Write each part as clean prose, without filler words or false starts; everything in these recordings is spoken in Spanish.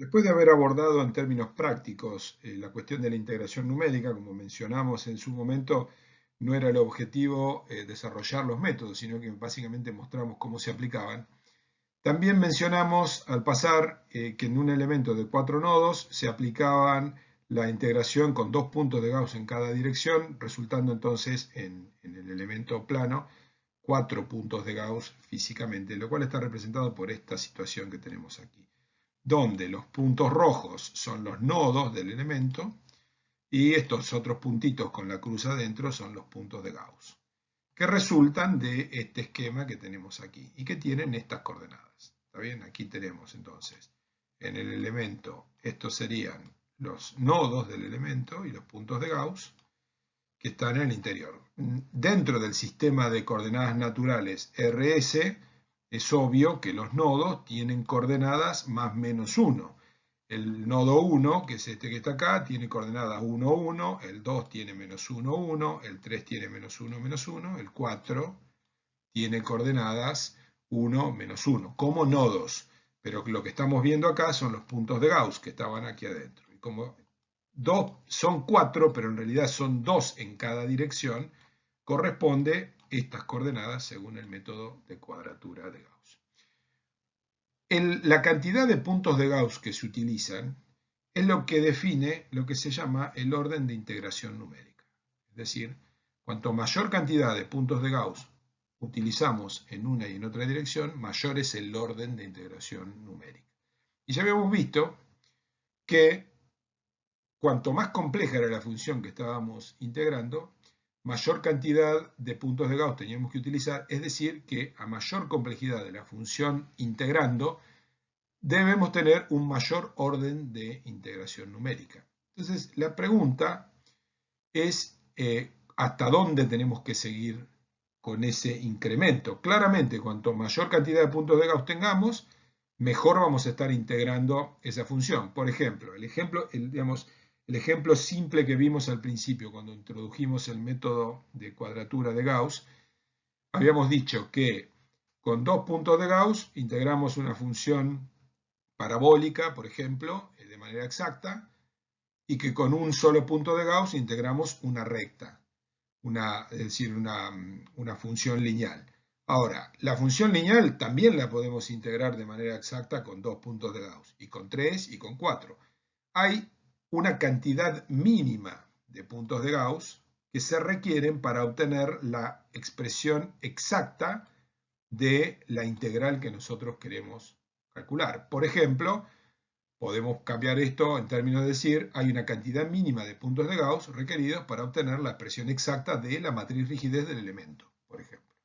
Después de haber abordado en términos prácticos la cuestión de la integración numérica, como mencionamos en su momento, no era el objetivo desarrollar los métodos, sino que básicamente mostramos cómo se aplicaban. También mencionamos al pasar que en un elemento de 4 nodos se aplicaban la integración con 2 puntos de Gauss en cada dirección, resultando entonces en el elemento plano 4 puntos de Gauss físicamente, lo cual está representado por esta situación que tenemos aquí, donde los puntos rojos son los nodos del elemento y estos otros puntitos con la cruz adentro son los puntos de Gauss, que resultan de este esquema que tenemos aquí y que tienen estas coordenadas. ¿Está bien? Aquí tenemos entonces en el elemento, estos serían los nodos del elemento y los puntos de Gauss que están en el interior. Dentro del sistema de coordenadas naturales RS, es obvio que los nodos tienen coordenadas más menos 1. El nodo 1, que es este que está acá, tiene coordenadas 1, 1, el 2 tiene menos 1, 1, el 3 tiene menos 1, menos 1, el 4 tiene coordenadas 1, menos 1, como nodos. Pero lo que estamos viendo acá son los puntos de Gauss que estaban aquí adentro. Y como son 4, pero en realidad son 2 en cada dirección, corresponde estas coordenadas según el método de cuadratura de Gauss. La cantidad de puntos de Gauss que se utilizan es lo que define lo que se llama el orden de integración numérica. Es decir, cuanto mayor cantidad de puntos de Gauss utilizamos en una y en otra dirección, mayor es el orden de integración numérica. Y ya habíamos visto que cuanto más compleja era la función que estábamos integrando, mayor cantidad de puntos de Gauss teníamos que utilizar, es decir, que a mayor complejidad de la función integrando, debemos tener un mayor orden de integración numérica. Entonces, la pregunta es hasta dónde tenemos que seguir con ese incremento. Claramente, cuanto mayor cantidad de puntos de Gauss tengamos, mejor vamos a estar integrando esa función. Por ejemplo, el ejemplo simple que vimos al principio cuando introdujimos el método de cuadratura de Gauss, habíamos dicho que con 2 puntos de Gauss integramos una función parabólica, por ejemplo, de manera exacta, y que con un solo punto de Gauss integramos una recta, es decir, una función lineal. Ahora, la función lineal también la podemos integrar de manera exacta con 2 puntos de Gauss, y con 3 y con 4. Hay una cantidad mínima de puntos de Gauss que se requieren para obtener la expresión exacta de la integral que nosotros queremos calcular. Por ejemplo, podemos cambiar esto en términos de decir, hay una cantidad mínima de puntos de Gauss requeridos para obtener la expresión exacta de la matriz rigidez del elemento, por ejemplo.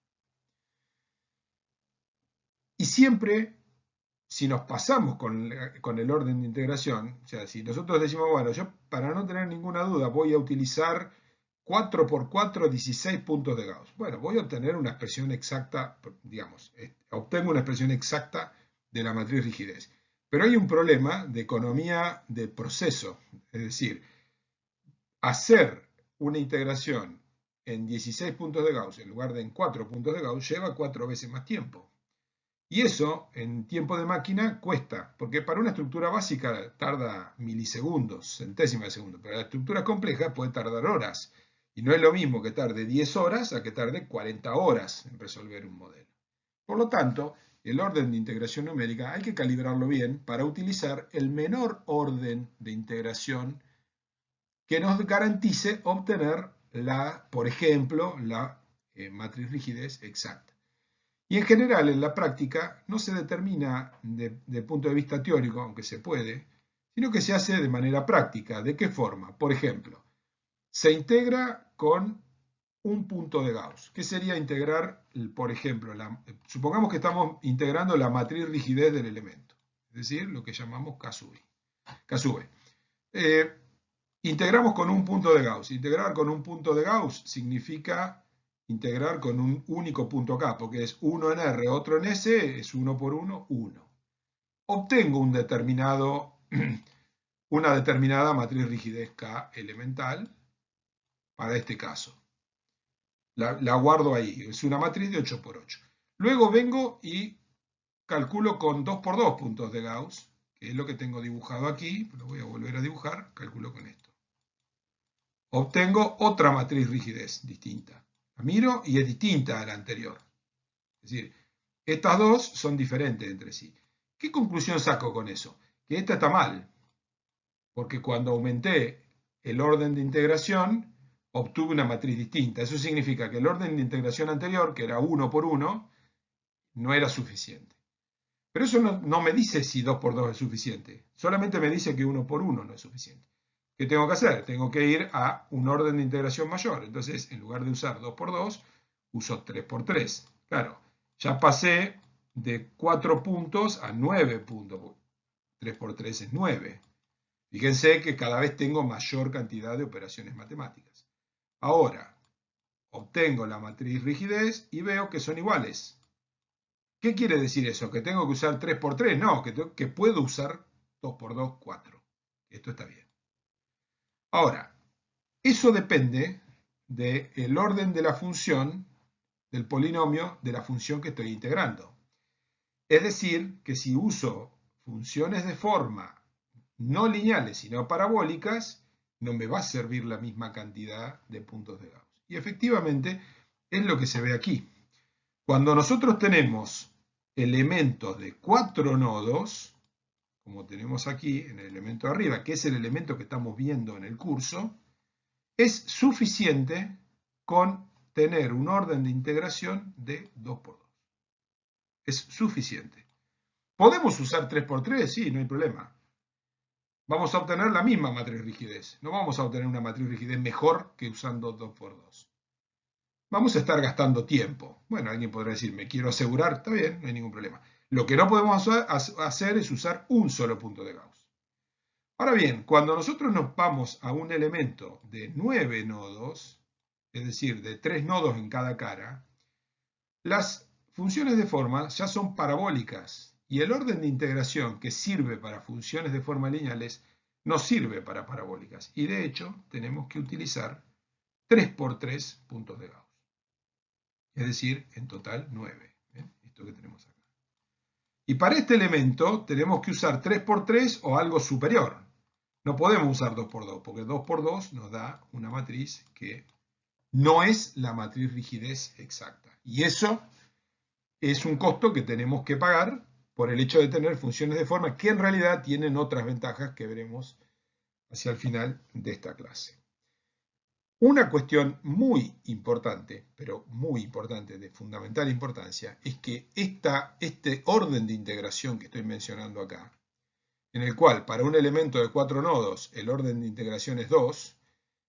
Y siempre, si nos pasamos con el orden de integración, o sea, si nosotros decimos, bueno, yo para no tener ninguna duda voy a utilizar 4 por 4, 16 puntos de Gauss. Bueno, voy a obtener una expresión exacta, digamos, obtengo una expresión exacta de la matriz rigidez. Pero hay un problema de economía de proceso, es decir, hacer una integración en 16 puntos de Gauss en lugar de en 4 puntos de Gauss lleva 4 veces más tiempo. Y eso, en tiempo de máquina, cuesta, porque para una estructura básica tarda milisegundos, centésimas de segundo, pero la estructura compleja puede tardar horas. Y no es lo mismo que tarde 10 horas a que tarde 40 horas en resolver un modelo. Por lo tanto, el orden de integración numérica hay que calibrarlo bien para utilizar el menor orden de integración que nos garantice obtener por ejemplo, la matriz rigidez exacta. Y en general, en la práctica, no se determina de punto de vista teórico, aunque se puede, sino que se hace de manera práctica. ¿De qué forma? Por ejemplo, se integra con un punto de Gauss. ¿Qué sería integrar, por ejemplo, supongamos que estamos integrando la matriz rigidez del elemento, es decir, lo que llamamos K sub I. Integramos con un punto de Gauss. Integrar con un punto de Gauss significa integrar con un único punto K, porque es uno en R, otro en S, es 1 por 1, 1. Obtengo una determinada matriz rigidez K elemental para este caso. La guardo ahí, es una matriz de 8 por 8. Luego vengo y calculo con 2 por 2 puntos de Gauss que es lo que tengo dibujado aquí, lo voy a volver a dibujar, calculo con esto. Obtengo otra matriz rigidez distinta. La miro y es distinta a la anterior. Es decir, estas dos son diferentes entre sí. ¿Qué conclusión saco con eso? Que esta está mal, porque cuando aumenté el orden de integración, obtuve una matriz distinta. Eso significa que el orden de integración anterior, que era 1 por 1, no era suficiente. Pero eso no me dice si 2 por 2 es suficiente. Solamente me dice que 1 por 1 no es suficiente. ¿Qué tengo que hacer? Tengo que ir a un orden de integración mayor. Entonces, en lugar de usar 2 por 2, uso 3 por 3. Claro, ya pasé de 4 puntos a 9 puntos. 3 por 3 es 9. Fíjense que cada vez tengo mayor cantidad de operaciones matemáticas. Ahora, obtengo la matriz rigidez y veo que son iguales. ¿Qué quiere decir eso? ¿Que tengo que usar 3 por 3? No, que puedo usar 2 por 2, 4. Esto está bien. Ahora, eso depende del orden de la función, del polinomio de la función que estoy integrando. Es decir, que si uso funciones de forma no lineales, sino parabólicas, no me va a servir la misma cantidad de puntos de Gauss. Y efectivamente es lo que se ve aquí. Cuando nosotros tenemos elementos de 4 nodos, como tenemos aquí en el elemento de arriba, que es el elemento que estamos viendo en el curso, es suficiente con tener un orden de integración de 2 por 2. Es suficiente. ¿Podemos usar 3 por 3? Sí, no hay problema. Vamos a obtener la misma matriz rigidez. No vamos a obtener una matriz rigidez mejor que usando 2 por 2. Vamos a estar gastando tiempo. Bueno, alguien podrá decir, me quiero asegurar, está bien, no hay ningún problema. Lo que no podemos hacer es usar un solo punto de Gauss. Ahora bien, cuando nosotros nos vamos a un elemento de 9 nodos, es decir, de 3 nodos en cada cara, las funciones de forma ya son parabólicas y el orden de integración que sirve para funciones de forma lineales no sirve para parabólicas. Y de hecho, tenemos que utilizar 3 por 3 puntos de Gauss. Es decir, en total 9. ¿Ven? Esto que tenemos acá. Y para este elemento tenemos que usar 3 por 3 o algo superior. No podemos usar 2 por 2, porque 2 por 2 nos da una matriz que no es la matriz rigidez exacta. Y eso es un costo que tenemos que pagar por el hecho de tener funciones de forma que en realidad tienen otras ventajas que veremos hacia el final de esta clase. Una cuestión muy importante, pero muy importante, de fundamental importancia, es que este orden de integración que estoy mencionando acá, en el cual para un elemento de 4 nodos el orden de integración es 2,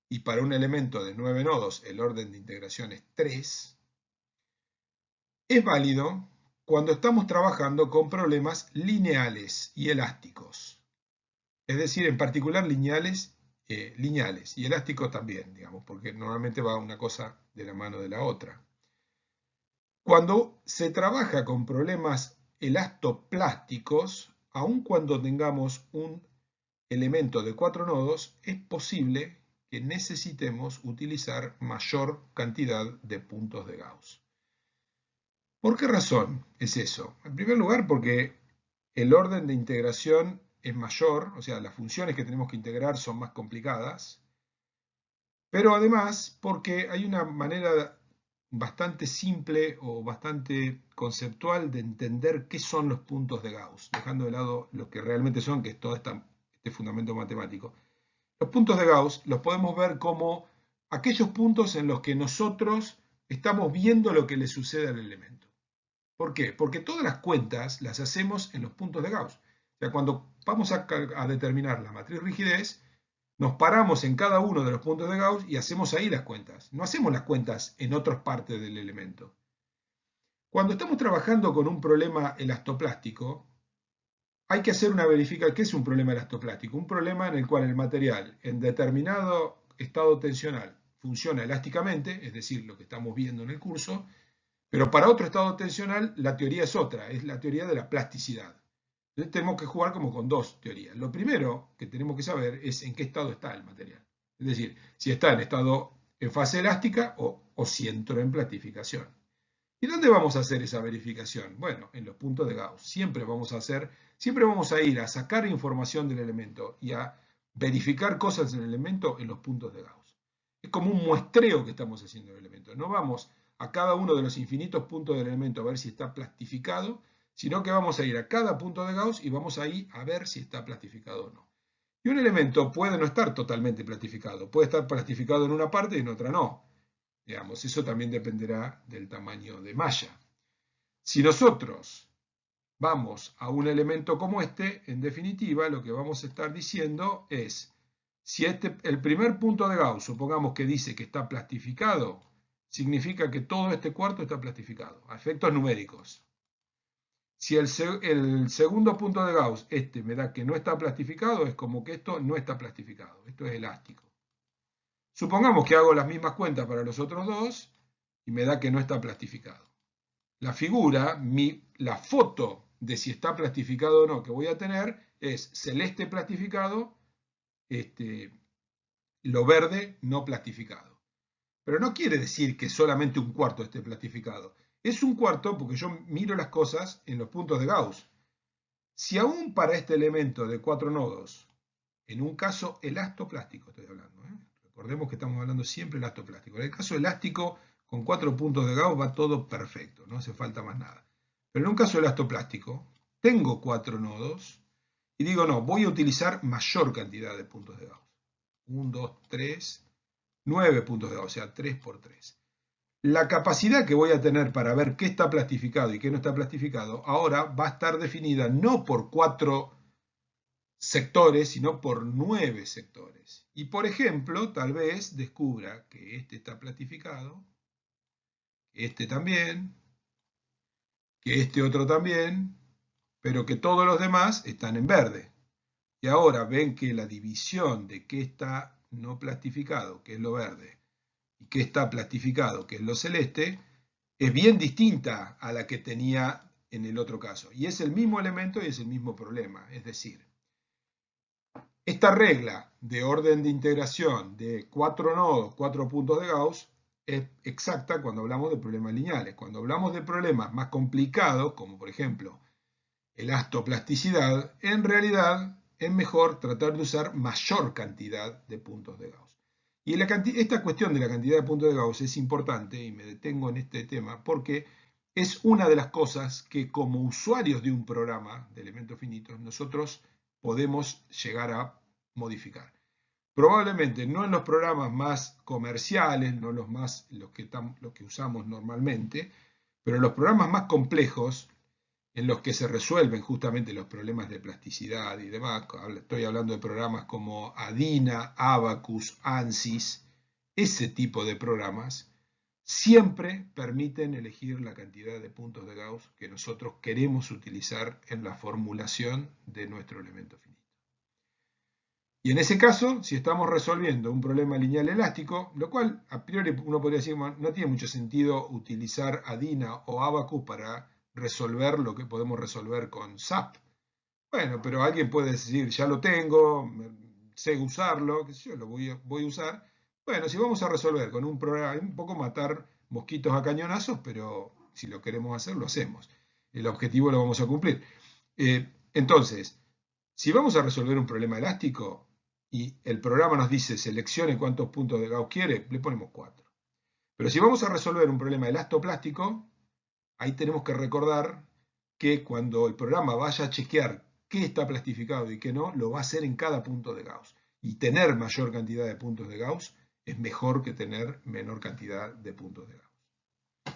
y para un elemento de 9 nodos el orden de integración es 3, es válido cuando estamos trabajando con problemas lineales y elásticos. Es decir, en particular lineales y elásticos también, digamos, porque normalmente va una cosa de la mano de la otra. Cuando se trabaja con problemas elastoplásticos, aun cuando tengamos un elemento de 4 nodos, es posible que necesitemos utilizar mayor cantidad de puntos de Gauss. ¿Por qué razón es eso? En primer lugar, porque el orden de integración es mayor, o sea, las funciones que tenemos que integrar son más complicadas, pero además porque hay una manera bastante simple o bastante conceptual de entender qué son los puntos de Gauss, dejando de lado lo que realmente son, que es todo este fundamento matemático. Los puntos de Gauss los podemos ver como aquellos puntos en los que nosotros estamos viendo lo que le sucede al elemento. ¿Por qué? Porque todas las cuentas las hacemos en los puntos de Gauss. O sea, cuando vamos a determinar la matriz rigidez, nos paramos en cada uno de los puntos de Gauss y hacemos ahí las cuentas. No hacemos las cuentas en otras partes del elemento. Cuando estamos trabajando con un problema elastoplástico, hay que hacer una verificación. ¿Qué es un problema elastoplástico? Un problema en el cual el material en determinado estado tensional funciona elásticamente, es decir, lo que estamos viendo en el curso, pero para otro estado tensional la teoría es otra, es la teoría de la plasticidad. Entonces tenemos que jugar como con dos teorías. Lo primero que tenemos que saber es en qué estado está el material. Es decir, si está en fase elástica o si entró en plastificación. ¿Y dónde vamos a hacer esa verificación? Bueno, en los puntos de Gauss. Siempre vamos a ir a sacar información del elemento y a verificar cosas del elemento en los puntos de Gauss. Es como un muestreo que estamos haciendo del elemento. No vamos a cada uno de los infinitos puntos del elemento a ver si está plastificado, sino que vamos a ir a cada punto de Gauss y vamos a ir a ver si está plastificado o no. Y un elemento puede no estar totalmente plastificado, puede estar plastificado en una parte y en otra no. Digamos, eso también dependerá del tamaño de malla. Si nosotros vamos a un elemento como este, en definitiva, lo que vamos a estar diciendo es, si el primer punto de Gauss, supongamos que dice que está plastificado, significa que todo este cuarto está plastificado, a efectos numéricos. Si el segundo punto de Gauss, me da que no está plastificado, es como que esto no está plastificado, esto es elástico. Supongamos que hago las mismas cuentas para los otros dos y me da que no está plastificado. La figura, la foto de si está plastificado o no que voy a tener es celeste plastificado, lo verde no plastificado. Pero no quiere decir que solamente un cuarto esté plastificado. Es un cuarto porque yo miro las cosas en los puntos de Gauss. Si aún para este elemento de 4 nodos, en un caso elastoplástico estoy hablando, recordemos que estamos hablando siempre elastoplástico. En el caso elástico, con 4 puntos de Gauss va todo perfecto, no hace falta más nada. Pero en un caso elastoplástico, tengo 4 nodos y digo, no, voy a utilizar mayor cantidad de puntos de Gauss. 1, 2, 3, 9 puntos de Gauss, o sea, 3 por 3. La capacidad que voy a tener para ver qué está plastificado y qué no está plastificado, ahora va a estar definida no por 4 sectores, sino por 9 sectores. Y por ejemplo, tal vez descubra que este está plastificado, que este también, que este otro también, pero que todos los demás están en verde. Y ahora ven que la división de qué está no plastificado, que es lo verde, y qué está plastificado, que es lo celeste, es bien distinta a la que tenía en el otro caso. Y es el mismo elemento y es el mismo problema. Es decir, esta regla de orden de integración de 4 nodos, 4 puntos de Gauss, es exacta cuando hablamos de problemas lineales. Cuando hablamos de problemas más complicados, como por ejemplo elastoplasticidad, en realidad es mejor tratar de usar mayor cantidad de puntos de Gauss. Y esta cuestión de la cantidad de puntos de Gauss es importante, y me detengo en este tema, porque es una de las cosas que como usuarios de un programa de elementos finitos nosotros podemos llegar a modificar. Probablemente no en los programas más comerciales, no los que usamos normalmente, pero en los programas más complejos, en los que se resuelven justamente los problemas de plasticidad y demás, estoy hablando de programas como Adina, Abacus, ANSYS, ese tipo de programas, siempre permiten elegir la cantidad de puntos de Gauss que nosotros queremos utilizar en la formulación de nuestro elemento finito. Y en ese caso, si estamos resolviendo un problema lineal elástico, lo cual a priori uno podría decir, no tiene mucho sentido utilizar Adina o Abacus para resolver lo que podemos resolver con SAP. Bueno, pero alguien puede decir, ya lo tengo, sé usarlo, qué sé yo, lo voy a usar. Bueno, si vamos a resolver con un programa, un poco matar mosquitos a cañonazos, pero si lo queremos hacer, lo hacemos. El objetivo lo vamos a cumplir. Entonces, si vamos a resolver un problema elástico y el programa nos dice seleccione cuántos puntos de Gauss quiere, le ponemos 4. Pero si vamos a resolver un problema elastoplástico, ahí tenemos que recordar que cuando el programa vaya a chequear qué está plastificado y qué no, lo va a hacer en cada punto de Gauss. Y tener mayor cantidad de puntos de Gauss es mejor que tener menor cantidad de puntos de Gauss.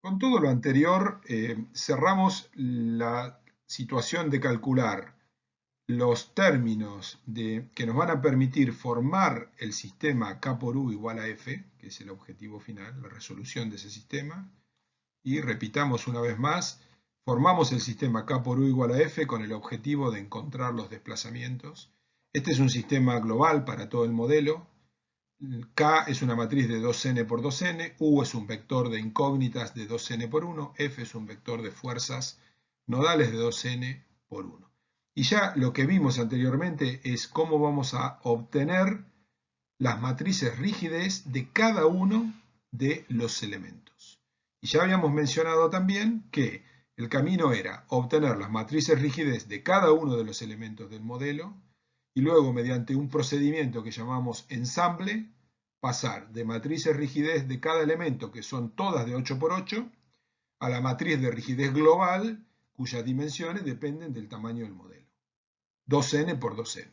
Con todo lo anterior, cerramos la situación de calcular los términos que nos van a permitir formar el sistema K por U igual a F, que es el objetivo final, la resolución de ese sistema. Y repitamos una vez más, formamos el sistema K por U igual a F con el objetivo de encontrar los desplazamientos. Este es un sistema global para todo el modelo. K es una matriz de 2n por 2n, U es un vector de incógnitas de 2n por 1, F es un vector de fuerzas nodales de 2n por 1. Y ya lo que vimos anteriormente es cómo vamos a obtener las matrices rígidas de cada uno de los elementos. Y ya habíamos mencionado también que el camino era obtener las matrices rigidez de cada uno de los elementos del modelo y luego mediante un procedimiento que llamamos ensamble pasar de matrices rigidez de cada elemento, que son todas de 8×8, a la matriz de rigidez global, cuyas dimensiones dependen del tamaño del modelo. 2n por 2n.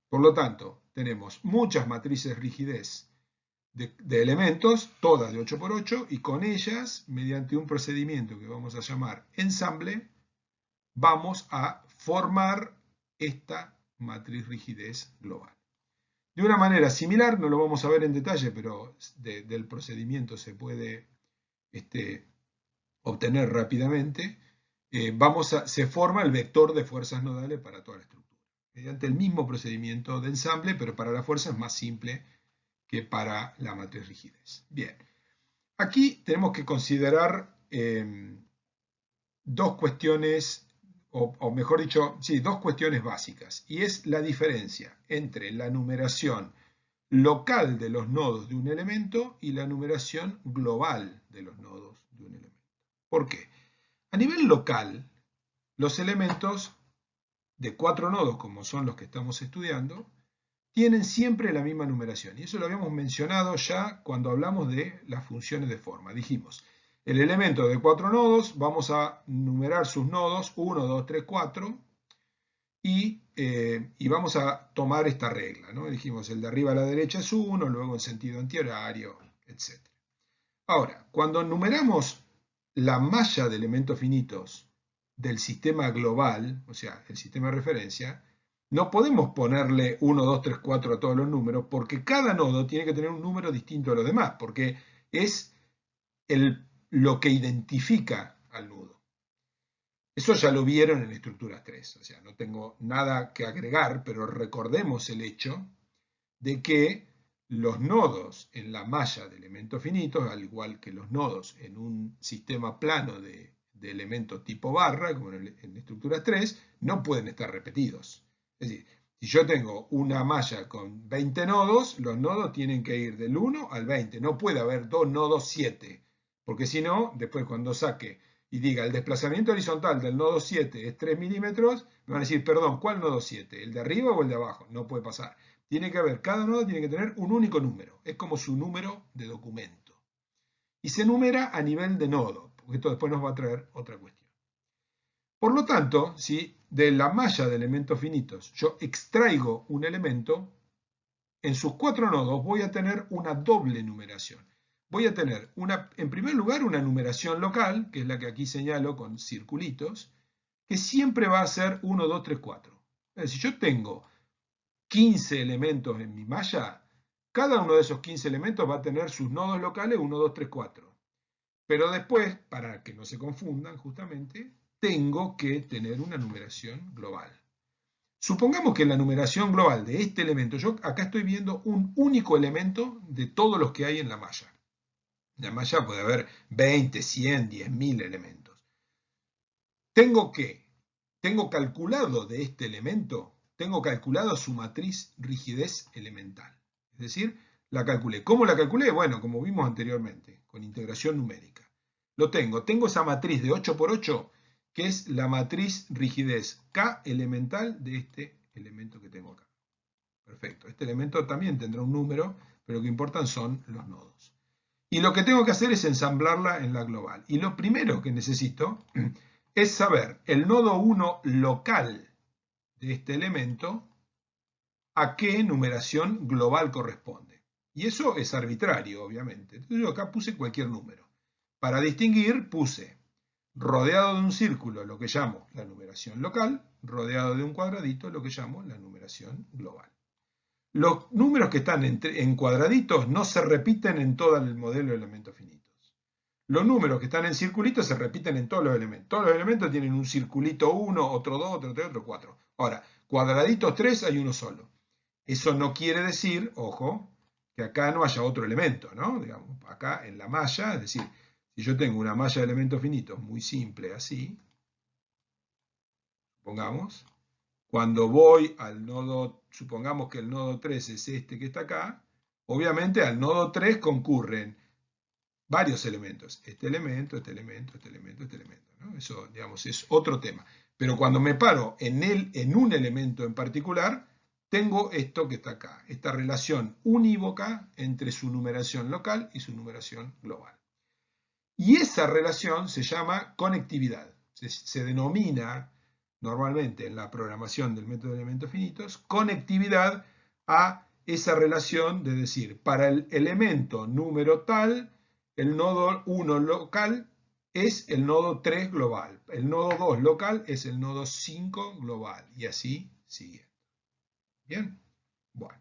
Por lo tanto, tenemos muchas matrices rigidez de elementos, todas de 8×8, y con ellas, mediante un procedimiento que vamos a llamar ensamble, vamos a formar esta matriz rigidez global. De una manera similar, no lo vamos a ver en detalle, pero del procedimiento se puede obtener rápidamente, se forma el vector de fuerzas nodales para toda la estructura. Mediante el mismo procedimiento de ensamble, pero para la fuerza es más simple que para la matriz rigidez. Bien, aquí tenemos que considerar dos cuestiones, o mejor dicho, sí, dos cuestiones básicas, y es la diferencia entre la numeración local de los nodos de un elemento y la numeración global de los nodos de un elemento. ¿Por qué? A nivel local, los elementos de 4 nodos, como son los que estamos estudiando, tienen siempre la misma numeración. Y eso lo habíamos mencionado ya cuando hablamos de las funciones de forma. Dijimos, el elemento de 4 nodos, vamos a numerar sus nodos 1, 2, 3, 4 y vamos a tomar esta regla, ¿no? Dijimos, el de arriba a la derecha es 1, luego en sentido antihorario, etc. Ahora, cuando numeramos la malla de elementos finitos del sistema global, o sea, el sistema de referencia, no podemos ponerle 1, 2, 3, 4 a todos los números, porque cada nodo tiene que tener un número distinto a los demás, porque es lo que identifica al nudo. Eso ya lo vieron en estructuras 3, o sea, no tengo nada que agregar, pero recordemos el hecho de que los nodos en la malla de elementos finitos, al igual que los nodos en un sistema plano de elementos tipo barra, como en estructuras 3, no pueden estar repetidos. Es decir, si yo tengo una malla con 20 nodos, los nodos tienen que ir del 1 al 20. No puede haber dos nodos 7, porque si no, después cuando saque y diga el desplazamiento horizontal del nodo 7 es 3 milímetros, me van a decir, perdón, ¿cuál nodo 7? ¿El de arriba o el de abajo? No puede pasar. Tiene que haber, cada nodo tiene que tener un único número. Es como su número de documento. Y se numera a nivel de nodo, porque esto después nos va a traer otra cuestión. Por lo tanto, si de la malla de elementos finitos yo extraigo un elemento, en sus 4 nodos voy a tener una doble numeración. Voy a tener, en primer lugar, una numeración local, que es la que aquí señalo con circulitos, que siempre va a ser 1, 2, 3, 4. Es decir, yo tengo 15 elementos en mi malla, cada uno de esos 15 elementos va a tener sus nodos locales 1, 2, 3, 4. Pero después, para que no se confundan justamente, tengo que tener una numeración global. Supongamos que en la numeración global de este elemento, yo acá estoy viendo un único elemento de todos los que hay en la malla. En la malla puede haber 20, 100, 10.000 elementos. Tengo calculado de este elemento, tengo calculado su matriz rigidez elemental. Es decir, la calculé. ¿Cómo la calculé? Bueno, como vimos anteriormente, con integración numérica. Tengo esa matriz de 8×8, que es la matriz rigidez K elemental de este elemento que tengo acá. Perfecto. Este elemento también tendrá un número, pero lo que importan son los nodos. Y lo que tengo que hacer es ensamblarla en la global. Y lo primero que necesito es saber el nodo 1 local de este elemento a qué numeración global corresponde. Y eso es arbitrario, obviamente. Entonces yo acá puse cualquier número. Para distinguir puse rodeado de un círculo lo que llamo la numeración local, rodeado de un cuadradito lo que llamo la numeración global. Los números que están en cuadraditos no se repiten en todo el modelo de elementos finitos. Los números que están en circulitos se repiten en todos los elementos. Todos los elementos tienen un circulito 1, otro 2, otro 3, otro 4. Ahora, cuadraditos 3 hay uno solo. Eso no quiere decir, ojo, que acá no haya otro elemento, ¿no? Digamos, acá en la malla, es decir, si yo tengo una malla de elementos finitos muy simple así, supongamos, cuando voy al nodo, supongamos que el nodo 3 es este que está acá, obviamente al nodo 3 concurren varios elementos. Este elemento, este elemento, este elemento, este elemento, ¿no? Eso, digamos, es otro tema. Pero cuando me paro en un elemento en particular, tengo esto que está acá, esta relación unívoca entre su numeración local y su numeración global. Y esa relación se llama conectividad. Se denomina normalmente en la programación del método de elementos finitos conectividad a esa relación de decir, para el elemento número tal, el nodo 1 local es el nodo 3 global, el nodo 2 local es el nodo 5 global, y así sigue. ¿Bien? Bueno.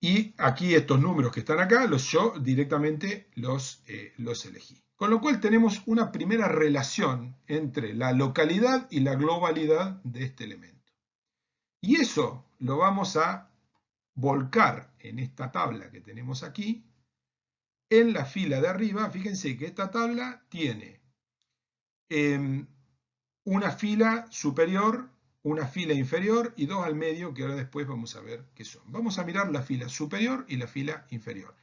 Y aquí estos números que están acá, yo directamente los elegí. Con lo cual tenemos una primera relación entre la localidad y la globalidad de este elemento. Y eso lo vamos a volcar en esta tabla que tenemos aquí, en la fila de arriba. Fíjense que esta tabla tiene una fila superior, una fila inferior y dos al medio, que ahora después vamos a ver qué son. Vamos a mirar la fila superior y la fila inferior.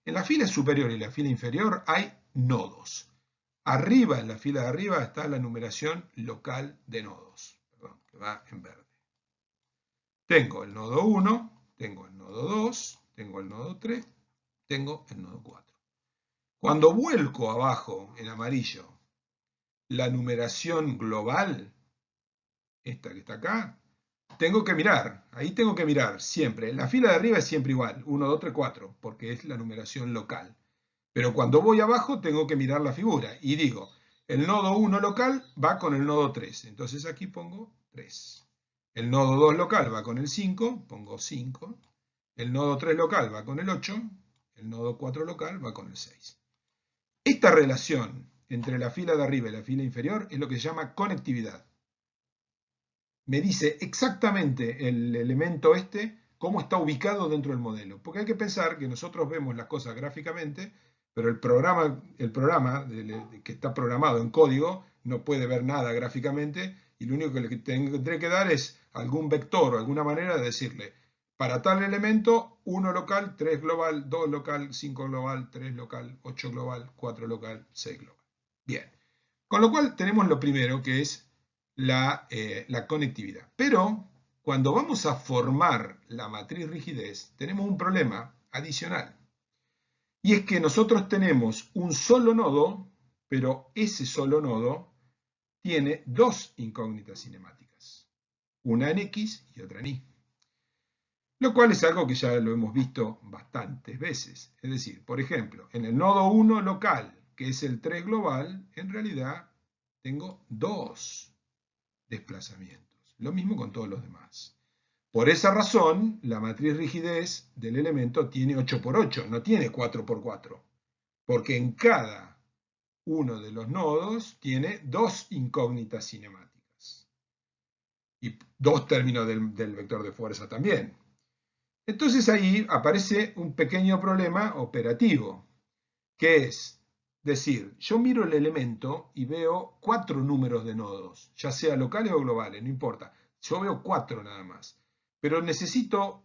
En la fila superior y la fila inferior hay nodos. Arriba, en la fila de arriba, está la numeración local de nodos, perdón, que va en verde. Tengo el nodo 1, tengo el nodo 2, tengo el nodo 3, tengo el nodo 4. Cuando vuelco abajo, en amarillo, la numeración global, esta que está acá, tengo que mirar, ahí tengo que mirar siempre. La fila de arriba es siempre igual, 1, 2, 3, 4, porque es la numeración local. Pero cuando voy abajo tengo que mirar la figura y digo, el nodo 1 local va con el nodo 3, entonces aquí pongo 3. El nodo 2 local va con el 5, pongo 5. El nodo 3 local va con el 8, el nodo 4 local va con el 6. Esta relación entre la fila de arriba y la fila inferior es lo que se llama conectividad. Me dice exactamente el elemento este, cómo está ubicado dentro del modelo. Porque hay que pensar que nosotros vemos las cosas gráficamente, pero el programa que está programado en código no puede ver nada gráficamente y lo único que le tendré que dar es algún vector o alguna manera de decirle, para tal elemento, 1 local, 3 global, 2 local, 5 global, 3 local, 8 global, 4 local, 6 global. Bien. Con lo cual tenemos lo primero que es la conectividad. Pero cuando vamos a formar la matriz rigidez, tenemos un problema adicional. Y es que nosotros tenemos un solo nodo, pero ese solo nodo tiene dos incógnitas cinemáticas. Una en X y otra en Y. Lo cual es algo que ya lo hemos visto bastantes veces. Es decir, por ejemplo, en el nodo 1 local, que es el 3 global, en realidad tengo dos desplazamientos. Lo mismo con todos los demás. Por esa razón, la matriz rigidez del elemento tiene 8×8, no tiene 4×4, porque en cada uno de los nodos tiene dos incógnitas cinemáticas y dos términos del vector de fuerza también. Entonces ahí aparece un pequeño problema operativo, que es decir, yo miro el elemento y veo 4 números de nodos, ya sea locales o globales, no importa. Yo veo 4 nada más. Pero necesito,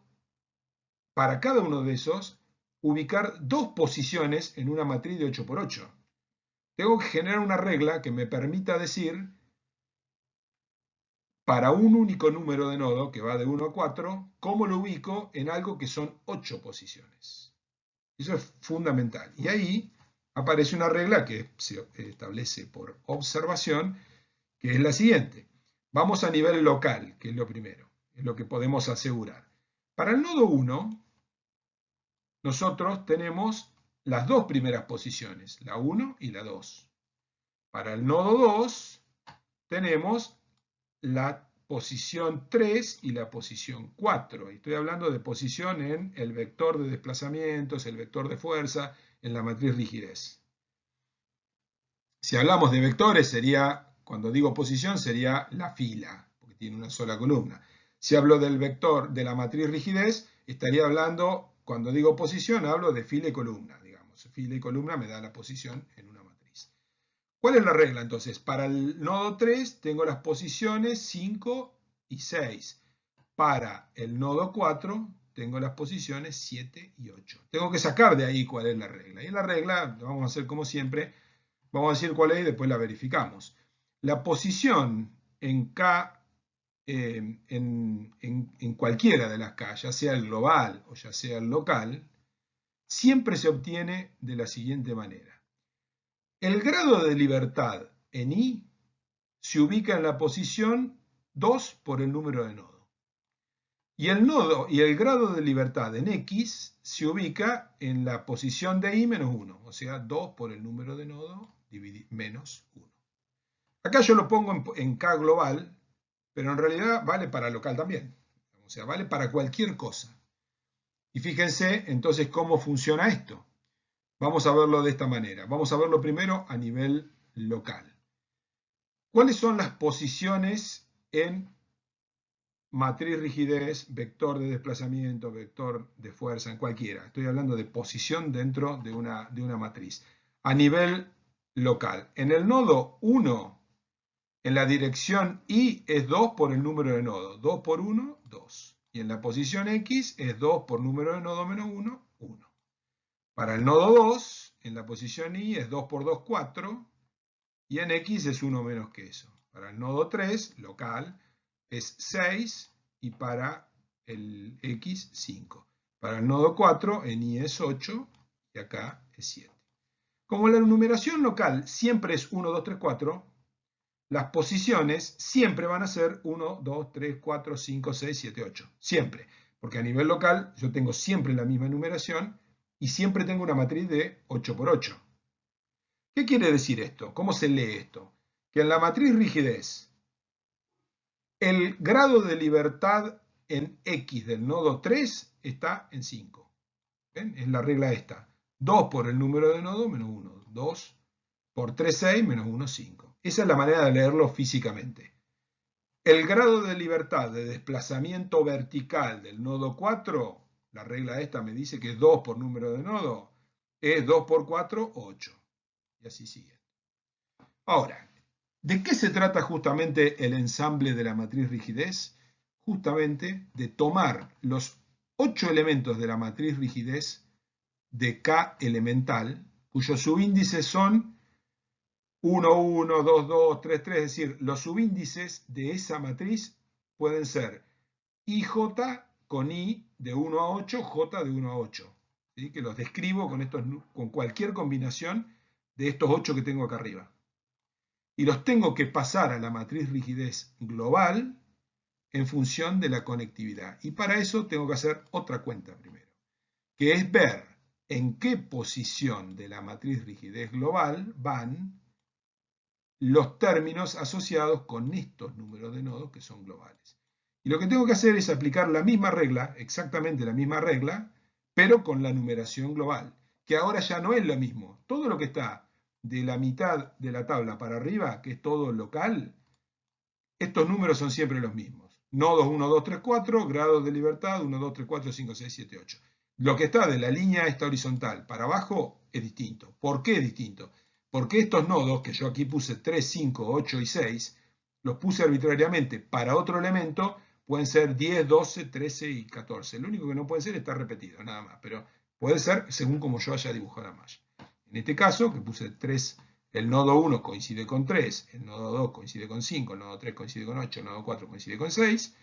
para cada uno de esos, ubicar dos posiciones en una matriz de 8×8. Tengo que generar una regla que me permita decir, para un único número de nodo, que va de 1 a 4, cómo lo ubico en algo que son 8 posiciones. Eso es fundamental. Y ahí aparece una regla que se establece por observación, que es la siguiente. Vamos a nivel local, que es lo primero, es lo que podemos asegurar. Para el nodo 1, nosotros tenemos las dos primeras posiciones, la 1 y la 2. Para el nodo 2, tenemos la posición 3 y la posición 4. Estoy hablando de posición en el vector de desplazamientos, el vector de fuerza, en la matriz rigidez. Si hablamos de vectores, sería, cuando digo posición, sería la fila, porque tiene una sola columna. Si hablo del vector de la matriz rigidez, estaría hablando, cuando digo posición, hablo de fila y columna, digamos. Fila y columna me da la posición en una matriz. ¿Cuál es la regla entonces? Para el nodo 3 tengo las posiciones 5 y 6. Para el nodo 4 tengo las posiciones 7 y 8. Tengo que sacar de ahí cuál es la regla. Y la regla, lo vamos a hacer como siempre, vamos a decir cuál es y después la verificamos. La posición en K, en cualquiera de las K, ya sea el global o ya sea el local, siempre se obtiene de la siguiente manera. El grado de libertad en I se ubica en la posición 2 por el número de nodo. Y el grado de libertad en X se ubica en la posición de I menos 1, o sea, 2 por el número de nodo menos 1. Acá yo lo pongo en K global, pero en realidad vale para local también. O sea, vale para cualquier cosa. Y fíjense entonces cómo funciona esto. Vamos a verlo de esta manera. Vamos a verlo primero a nivel local. ¿Cuáles son las posiciones en matriz rigidez, vector de desplazamiento, vector de fuerza, en cualquiera? Estoy hablando de posición dentro de una matriz. A nivel local. En el nodo 1, en la dirección I es 2 por el número de nodo. 2 por 1, 2. Y en la posición X es 2 por número de nodo menos 1, 1. Para el nodo 2, en la posición I es 2 por 2, 4. Y en X es 1 menos que eso. Para el nodo 3, local, es 6 y para el X 5. Para el nodo 4 en Y es 8 y acá es 7. Como la numeración local siempre es 1, 2, 3, 4, las posiciones siempre van a ser 1, 2, 3, 4, 5, 6, 7, 8. Siempre. Porque a nivel local yo tengo siempre la misma numeración y siempre tengo una matriz de 8 por 8. ¿Qué quiere decir esto? ¿Cómo se lee esto? Que en la matriz rigidez el grado de libertad en X del nodo 3 está en 5. ¿Ven? Es la regla esta. 2 por el número de nodo menos 1. 2 por 3, 6 menos 1, 5. Esa es la manera de leerlo físicamente. El grado de libertad de desplazamiento vertical del nodo 4, la regla esta me dice que es 2 por número de nodo, es 2 por 4, 8. Y así sigue. Ahora, ¿de qué se trata justamente el ensamble de la matriz rigidez? Justamente de tomar los 8 elementos de la matriz rigidez de K elemental, cuyos subíndices son 1, 1, 2, 2, 3, 3, es decir, los subíndices de esa matriz pueden ser IJ con I de 1 a 8, J de 1 a 8. ¿Sí? Que los describo con cualquier combinación de estos 8 que tengo acá arriba. Y los tengo que pasar a la matriz rigidez global en función de la conectividad. Y para eso tengo que hacer otra cuenta primero, que es ver en qué posición de la matriz rigidez global van los términos asociados con estos números de nodos que son globales. Y lo que tengo que hacer es aplicar la misma regla, exactamente la misma regla, pero con la numeración global, que ahora ya no es lo mismo. Todo lo que está de la mitad de la tabla para arriba, que es todo local, estos números son siempre los mismos. Nodos 1, 2, 3, 4, grados de libertad 1, 2, 3, 4, 5, 6, 7, 8. Lo que está de la línea esta horizontal para abajo es distinto. ¿Por qué es distinto? Porque estos nodos, que yo aquí puse 3, 5, 8 y 6, los puse arbitrariamente para otro elemento, pueden ser 10, 12, 13 y 14. Lo único que no puede ser está repetido, nada más. Pero puede ser según como yo haya dibujado la malla. En este caso, que puse 3, el nodo 1 coincide con 3, el nodo 2 coincide con 5, el nodo 3 coincide con 8, el nodo 4 coincide con 6,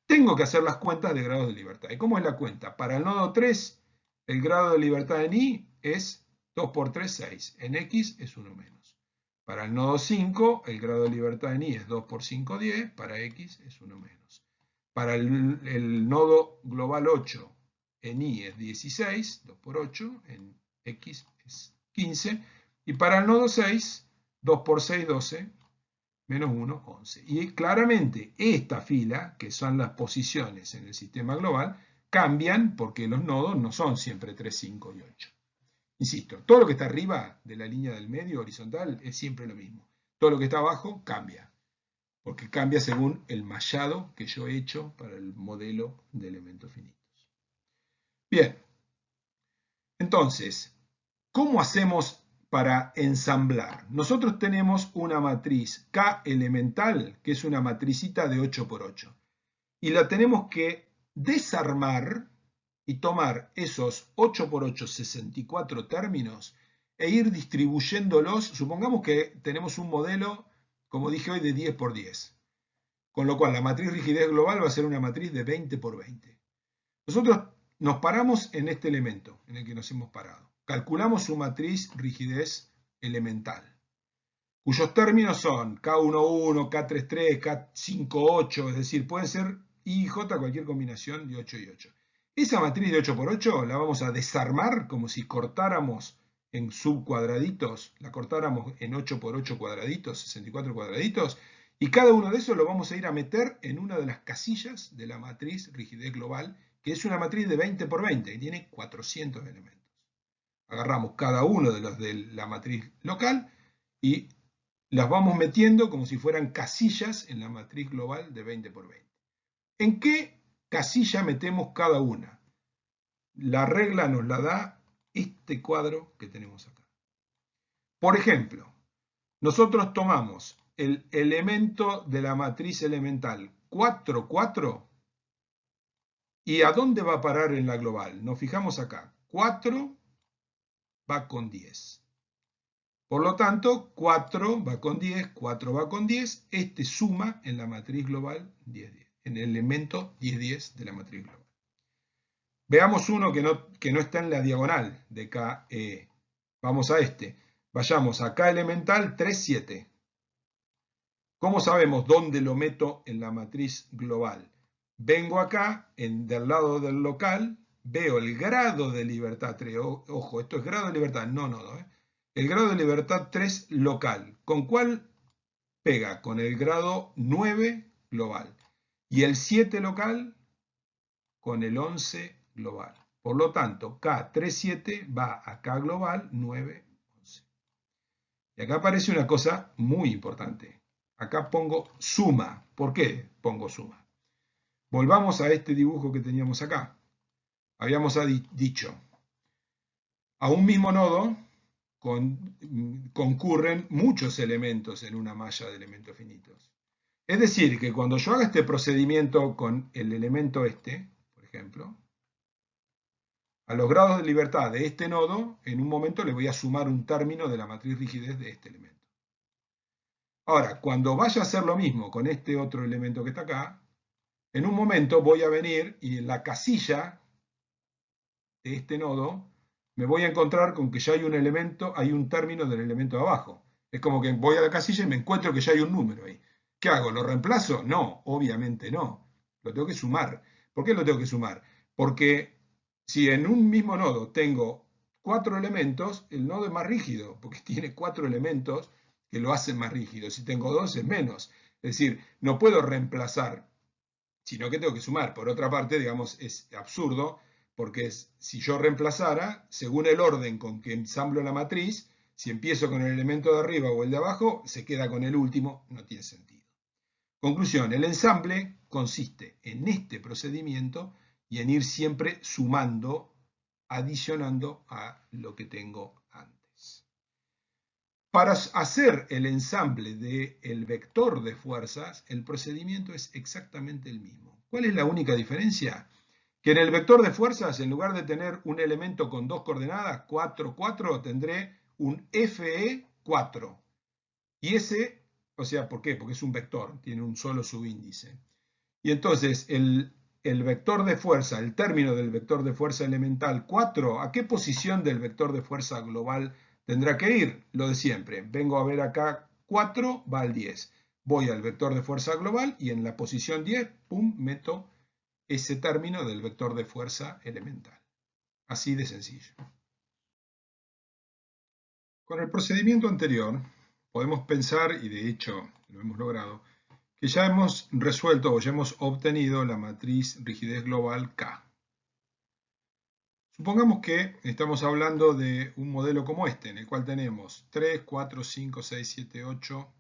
tengo que hacer las cuentas de grados de libertad. ¿Y cómo es la cuenta? Para el nodo 3, el grado de libertad en I es 2 por 3, 6. En X es 1 menos. Para el nodo 5, el grado de libertad en I es 2 por 5, 10. Para X es 1 menos. Para el nodo global 8, en I es 16, 2 por 8. En X es 15. Y para el nodo 6, 2 por 6, 12. Menos 1, 11. Y claramente esta fila, que son las posiciones en el sistema global, cambian porque los nodos no son siempre 3, 5 y 8. Insisto, todo lo que está arriba de la línea del medio horizontal es siempre lo mismo. Todo lo que está abajo cambia, porque cambia según el mallado que yo he hecho para el modelo de elementos finitos. Bien, entonces, ¿cómo hacemos para ensamblar? Nosotros tenemos una matriz K elemental, que es una matricita de 8 por 8. Y la tenemos que desarmar y tomar esos 8 por 8, 64 términos e ir distribuyéndolos. Supongamos que tenemos un modelo, como dije hoy, de 10 por 10. Con lo cual la matriz rigidez global va a ser una matriz de 20 por 20. Nosotros nos paramos en este elemento en el que nos hemos parado. Calculamos su matriz rigidez elemental, cuyos términos son K11, K33, K58, es decir, pueden ser I y J, cualquier combinación de 8 y 8. Esa matriz de 8 por 8 la vamos a desarmar como si cortáramos en subcuadraditos, la cortáramos en 8 por 8 cuadraditos, 64 cuadraditos, y cada uno de esos lo vamos a ir a meter en una de las casillas de la matriz rigidez global, que es una matriz de 20 por 20, que tiene 400 elementos. Agarramos cada uno de los de la matriz local y las vamos metiendo como si fueran casillas en la matriz global de 20 por 20. ¿En qué casilla metemos cada una? La regla nos la da este cuadro que tenemos acá. Por ejemplo, nosotros tomamos el elemento de la matriz elemental 4, 4, ¿y a dónde va a parar en la global? Nos fijamos acá, 4 va con 10. Por lo tanto, 4 va con 10, 4 va con 10, este suma en la matriz global 10, 10, en el elemento 10, 10 de la matriz global. Veamos uno que no está en la diagonal de KE. Vamos a este. Vayamos a K elemental 3, 7. ¿Cómo sabemos dónde lo meto en la matriz global? Vengo acá, del lado del local, veo el grado de libertad 3. Ojo, esto es grado de libertad, no nodo. El grado de libertad 3 local. ¿Con cuál pega? Con el grado 9 global. Y el 7 local con el 11 global. Por lo tanto, K37 va a K global 9, 11. Y acá aparece una cosa muy importante. Acá pongo suma. ¿Por qué pongo suma? Volvamos a este dibujo que teníamos acá. Habíamos dicho, a un mismo nodo concurren muchos elementos en una malla de elementos finitos. Es decir, que cuando yo haga este procedimiento con el elemento este, por ejemplo, a los grados de libertad de este nodo, en un momento le voy a sumar un término de la matriz rigidez de este elemento. Ahora, cuando vaya a hacer lo mismo con este otro elemento que está acá, en un momento voy a venir y en la casilla de este nodo me voy a encontrar con que ya hay un elemento, hay un término del elemento de abajo. Es como que voy a la casilla y me encuentro que ya hay un número ahí. ¿Qué hago? ¿Lo reemplazo? No, obviamente no. Lo tengo que sumar. ¿Por qué lo tengo que sumar? Porque si en un mismo nodo tengo 4 elementos, el nodo es más rígido, porque tiene 4 elementos que lo hacen más rígido. Si tengo 2 es menos. Es decir, no puedo reemplazar, sino que tengo que sumar. Por otra parte, digamos, es absurdo, porque si yo reemplazara, según el orden con que ensamblo la matriz, si empiezo con el elemento de arriba o el de abajo, se queda con el último, no tiene sentido. Conclusión, el ensamble consiste en este procedimiento y en ir siempre sumando, adicionando a lo que tengo antes. Para hacer el ensamble del vector de fuerzas, el procedimiento es exactamente el mismo. ¿Cuál es la única diferencia? Que en el vector de fuerzas, en lugar de tener un elemento con 2 coordenadas, 4, 4, tendré un FE4. Y ese, o sea, ¿por qué? Porque es un vector, tiene un solo subíndice. Y entonces el vector de fuerza, el término del vector de fuerza elemental 4, ¿a qué posición del vector de fuerza global tendrá que ir? Lo de siempre. Vengo a ver acá 4, va al 10. Voy al vector de fuerza global y en la posición 10, pum, meto ese término del vector de fuerza elemental. Así de sencillo. Con el procedimiento anterior, podemos pensar, y de hecho lo hemos logrado, que ya hemos resuelto o ya hemos obtenido la matriz rigidez global K. Supongamos que estamos hablando de un modelo como este, en el cual tenemos 3, 4, 5, 6, 7, 8,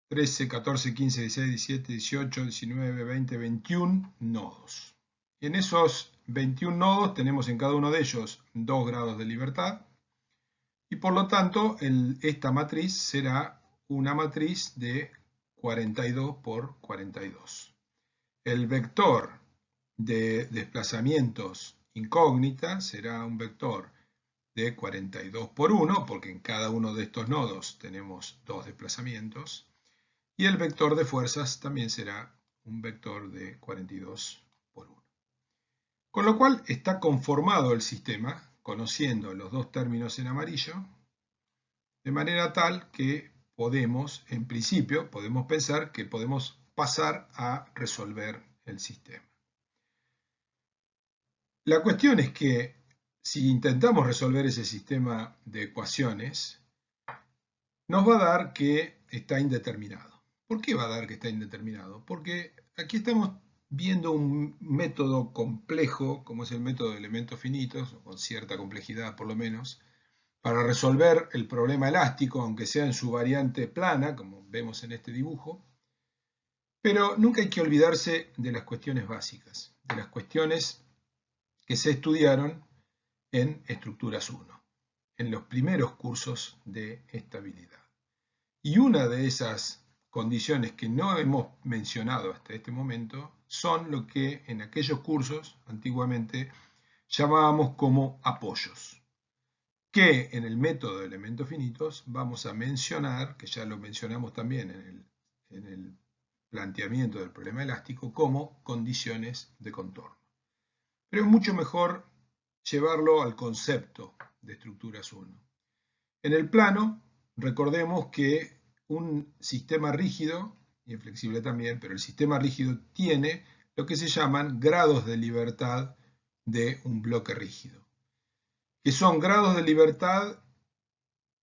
13, 14, 15, 16, 17, 18, 19, 20, 21 nodos. En esos 21 nodos tenemos en cada uno de ellos 2 grados de libertad y por lo tanto esta matriz será una matriz de 42 por 42. El vector de desplazamientos incógnita será un vector de 42 por 1, porque en cada uno de estos nodos tenemos dos desplazamientos, y el vector de fuerzas también será un vector de 42 por 1. Con lo cual está conformado el sistema, conociendo los dos términos en amarillo, de manera tal que podemos, en principio, podemos pensar que podemos pasar a resolver el sistema. La cuestión es que si intentamos resolver ese sistema de ecuaciones, nos va a dar que está indeterminado. ¿Por qué va a dar que está indeterminado? Porque aquí estamos viendo un método complejo, como es el método de elementos finitos, o con cierta complejidad por lo menos, para resolver el problema elástico, aunque sea en su variante plana, como vemos en este dibujo. Pero nunca hay que olvidarse de las cuestiones básicas, de las cuestiones que se estudiaron en Estructuras 1, en los primeros cursos de estabilidad. Y una de esas condiciones que no hemos mencionado hasta este momento son lo que en aquellos cursos antiguamente llamábamos como apoyos, que en el método de elementos finitos vamos a mencionar, que ya lo mencionamos también en el planteamiento del problema elástico, como condiciones de contorno. Pero es mucho mejor llevarlo al concepto de Estructuras 1. En el plano, recordemos que un sistema rígido, y inflexible también, pero el sistema rígido tiene lo que se llaman grados de libertad de un bloque rígido, que son grados de libertad,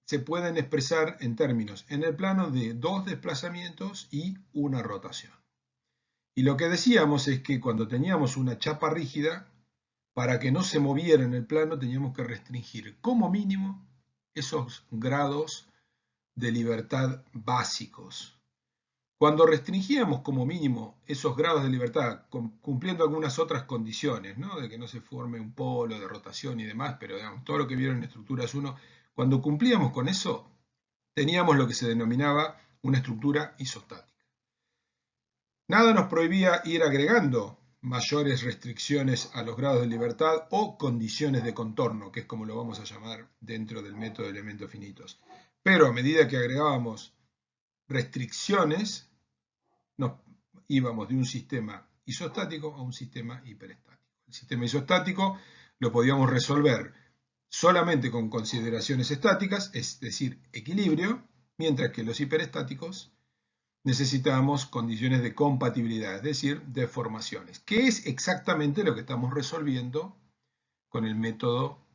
se pueden expresar en términos en el plano de dos desplazamientos y una rotación. Y lo que decíamos es que cuando teníamos una chapa rígida, para que no se moviera en el plano teníamos que restringir como mínimo esos grados de libertad básicos. Cuando restringíamos como mínimo esos grados de libertad, cumpliendo algunas otras condiciones, ¿no? De que no se forme un polo de rotación y demás, pero digamos, todo lo que vieron en Estructuras 1, cuando cumplíamos con eso, teníamos lo que se denominaba una estructura isostática. Nada nos prohibía ir agregando mayores restricciones a los grados de libertad o condiciones de contorno, que es como lo vamos a llamar dentro del método de elementos finitos. Pero a medida que agregábamos restricciones, nos íbamos de un sistema isostático a un sistema hiperestático. El sistema isostático lo podíamos resolver solamente con consideraciones estáticas, es decir, equilibrio, mientras que los hiperestáticos necesitábamos condiciones de compatibilidad, es decir, deformaciones, que es exactamente lo que estamos resolviendo con el método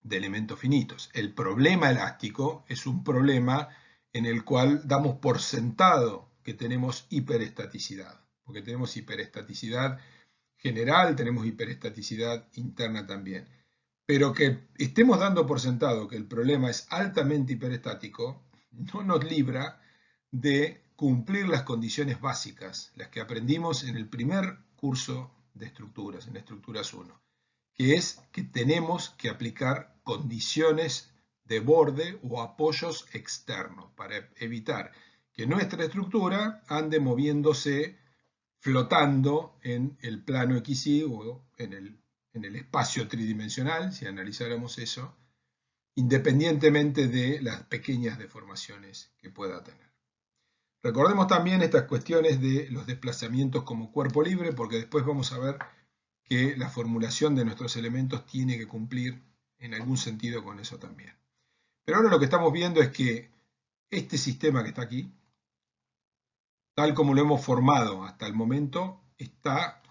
de elementos finitos. El problema elástico es un problema en el cual damos por sentado que tenemos hiperestaticidad, porque tenemos hiperestaticidad general, tenemos hiperestaticidad interna también. Pero que estemos dando por sentado que el problema es altamente hiperestático no nos libra de cumplir las condiciones básicas, las que aprendimos en el primer curso de estructuras, en Estructuras 1, que es que tenemos que aplicar condiciones de borde o apoyos externos para evitar que nuestra estructura ande moviéndose, flotando en el plano XY o en el espacio tridimensional, si analizáramos eso, independientemente de las pequeñas deformaciones que pueda tener. Recordemos también estas cuestiones de los desplazamientos como cuerpo libre, porque después vamos a ver que la formulación de nuestros elementos tiene que cumplir en algún sentido con eso también. Pero ahora lo que estamos viendo es que este sistema que está aquí, tal como lo hemos formado hasta el momento, está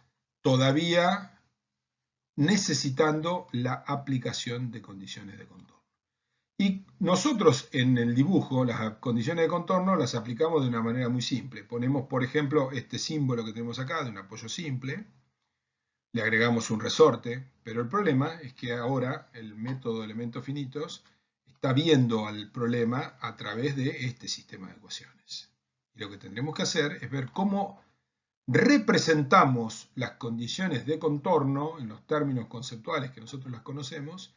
todavía necesitando la aplicación de condiciones de contorno. Y nosotros en el dibujo las condiciones de contorno las aplicamos de una manera muy simple. Ponemos, por ejemplo, este símbolo que tenemos acá de un apoyo simple, le agregamos un resorte, pero el problema es que ahora el método de elementos finitos está viendo al problema a través de este sistema de ecuaciones. Y lo que tendremos que hacer es ver cómo representamos las condiciones de contorno en los términos conceptuales que nosotros las conocemos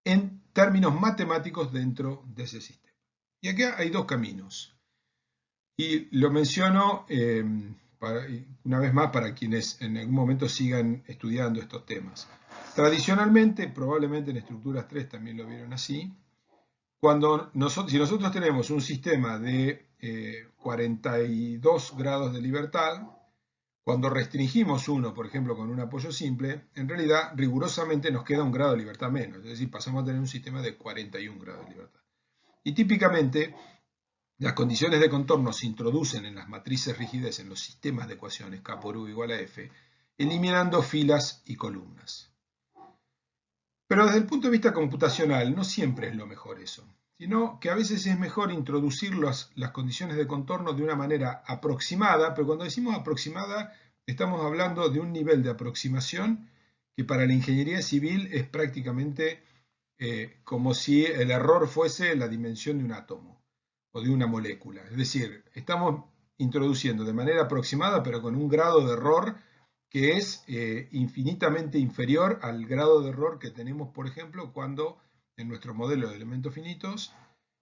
en términos matemáticos dentro de ese sistema. Y acá hay dos caminos. Y lo menciono una vez más para quienes en algún momento sigan estudiando estos temas. Tradicionalmente, probablemente en estructuras 3 también lo vieron así, si nosotros tenemos un sistema de 42 grados de libertad, cuando restringimos uno, por ejemplo, con un apoyo simple, en realidad rigurosamente nos queda un grado de libertad menos, es decir, pasamos a tener un sistema de 41 grados de libertad. Y típicamente las condiciones de contorno se introducen en las matrices rigidez, en los sistemas de ecuaciones K por U igual a F, eliminando filas y columnas. Pero desde el punto de vista computacional no siempre es lo mejor eso, sino que a veces es mejor introducir las condiciones de contorno de una manera aproximada, pero cuando decimos aproximada estamos hablando de un nivel de aproximación que para la ingeniería civil es prácticamente como si el error fuese la dimensión de un átomo o de una molécula. Es decir, estamos introduciendo de manera aproximada, pero con un grado de error que es infinitamente inferior al grado de error que tenemos, por ejemplo, cuando en nuestro modelo de elementos finitos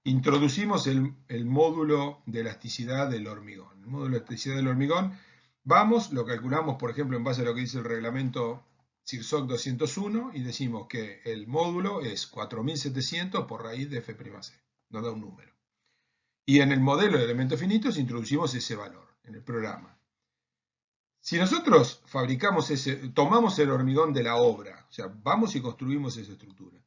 introducimos el módulo de elasticidad del hormigón. El módulo de elasticidad del hormigón, lo calculamos, por ejemplo, en base a lo que dice el reglamento CIRSOC 201 y decimos que el módulo es 4700 por raíz de F'C. Nos da un número. Y en el modelo de elementos finitos introducimos ese valor en el programa. Si nosotros tomamos el hormigón de la obra, o sea, vamos y construimos esa estructura,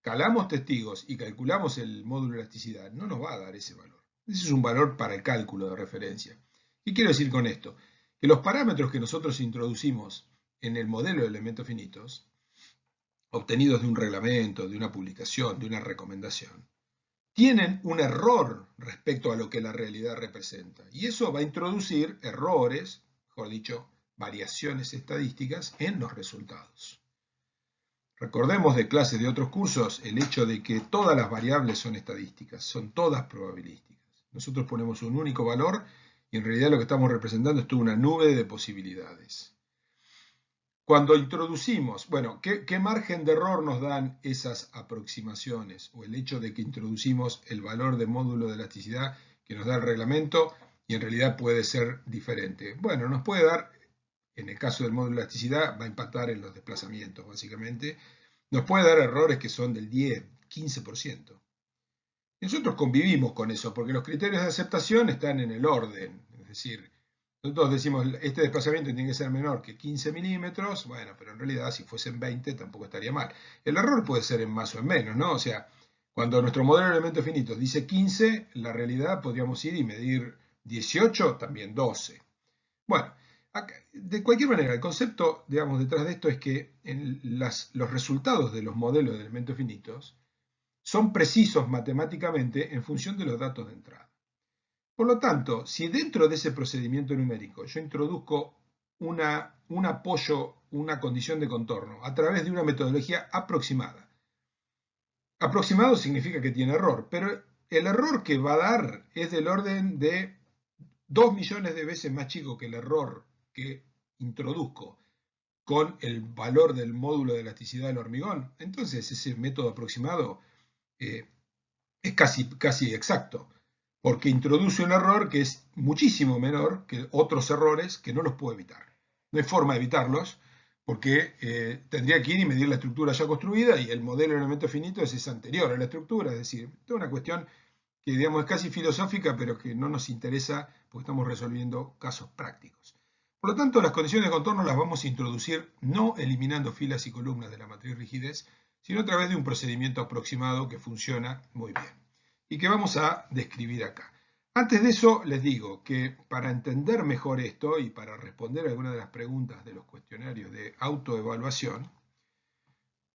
calamos testigos y calculamos el módulo de elasticidad, no nos va a dar ese valor. Ese es un valor para el cálculo de referencia. ¿Qué quiero decir con esto? Que los parámetros que nosotros introducimos en el modelo de elementos finitos, obtenidos de un reglamento, de una publicación, de una recomendación, tienen un error respecto a lo que la realidad representa. Y eso va a introducir errores, mejor dicho, variaciones estadísticas en los resultados. Recordemos de clases de otros cursos el hecho de que todas las variables son estadísticas, son todas probabilísticas. Nosotros ponemos un único valor y en realidad lo que estamos representando es toda una nube de posibilidades. Cuando introducimos, bueno, ¿qué margen de error nos dan esas aproximaciones? O el hecho de que introducimos el valor de módulo de elasticidad que nos da el reglamento y en realidad puede ser diferente. Bueno, nos puede dar, en el caso del módulo de elasticidad, va a impactar en los desplazamientos, básicamente. Nos puede dar errores que son del 10, 15%. Nosotros convivimos con eso, porque los criterios de aceptación están en el orden, es decir, nosotros decimos, este desplazamiento tiene que ser menor que 15 milímetros, bueno, pero en realidad si fuesen 20 tampoco estaría mal. El error puede ser en más o en menos, ¿no? O sea, cuando nuestro modelo de elementos finitos dice 15, en la realidad podríamos ir y medir 18, también 12. Bueno, de cualquier manera, el concepto, digamos, detrás de esto es que los resultados de los modelos de elementos finitos son precisos matemáticamente en función de los datos de entrada. Por lo tanto, si dentro de ese procedimiento numérico yo introduzco un apoyo, una condición de contorno a través de una metodología aproximada. Aproximado significa que tiene error, pero el error que va a dar es del orden de 2 millones de veces más chico que el error que introduzco con el valor del módulo de elasticidad del hormigón. Entonces ese método aproximado es casi exacto, porque introduce un error que es muchísimo menor que otros errores que no los puedo evitar. No hay forma de evitarlos, porque tendría que ir y medir la estructura ya construida y el modelo de elementos finitos es anterior a la estructura, es decir, toda una cuestión que digamos es casi filosófica, pero que no nos interesa porque estamos resolviendo casos prácticos. Por lo tanto, las condiciones de contorno las vamos a introducir no eliminando filas y columnas de la matriz rigidez, sino a través de un procedimiento aproximado que funciona muy bien y que vamos a describir acá. Antes de eso, les digo que para entender mejor esto y para responder a algunas de las preguntas de los cuestionarios de autoevaluación,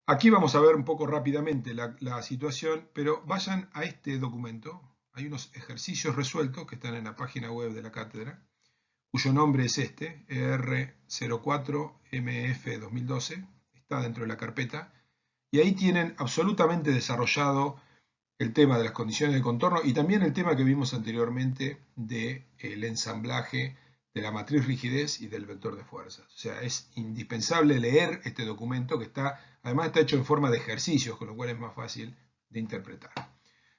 aquí vamos a ver un poco rápidamente la situación, pero vayan a este documento. Hay unos ejercicios resueltos que están en la página web de la cátedra, cuyo nombre es este, ER04MF2012, está dentro de la carpeta, y ahí tienen absolutamente desarrollado el tema de las condiciones de contorno y también el tema que vimos anteriormente del ensamblaje de la matriz rigidez y del vector de fuerzas. O sea, es indispensable leer este documento que además está hecho en forma de ejercicios, con lo cual es más fácil de interpretar.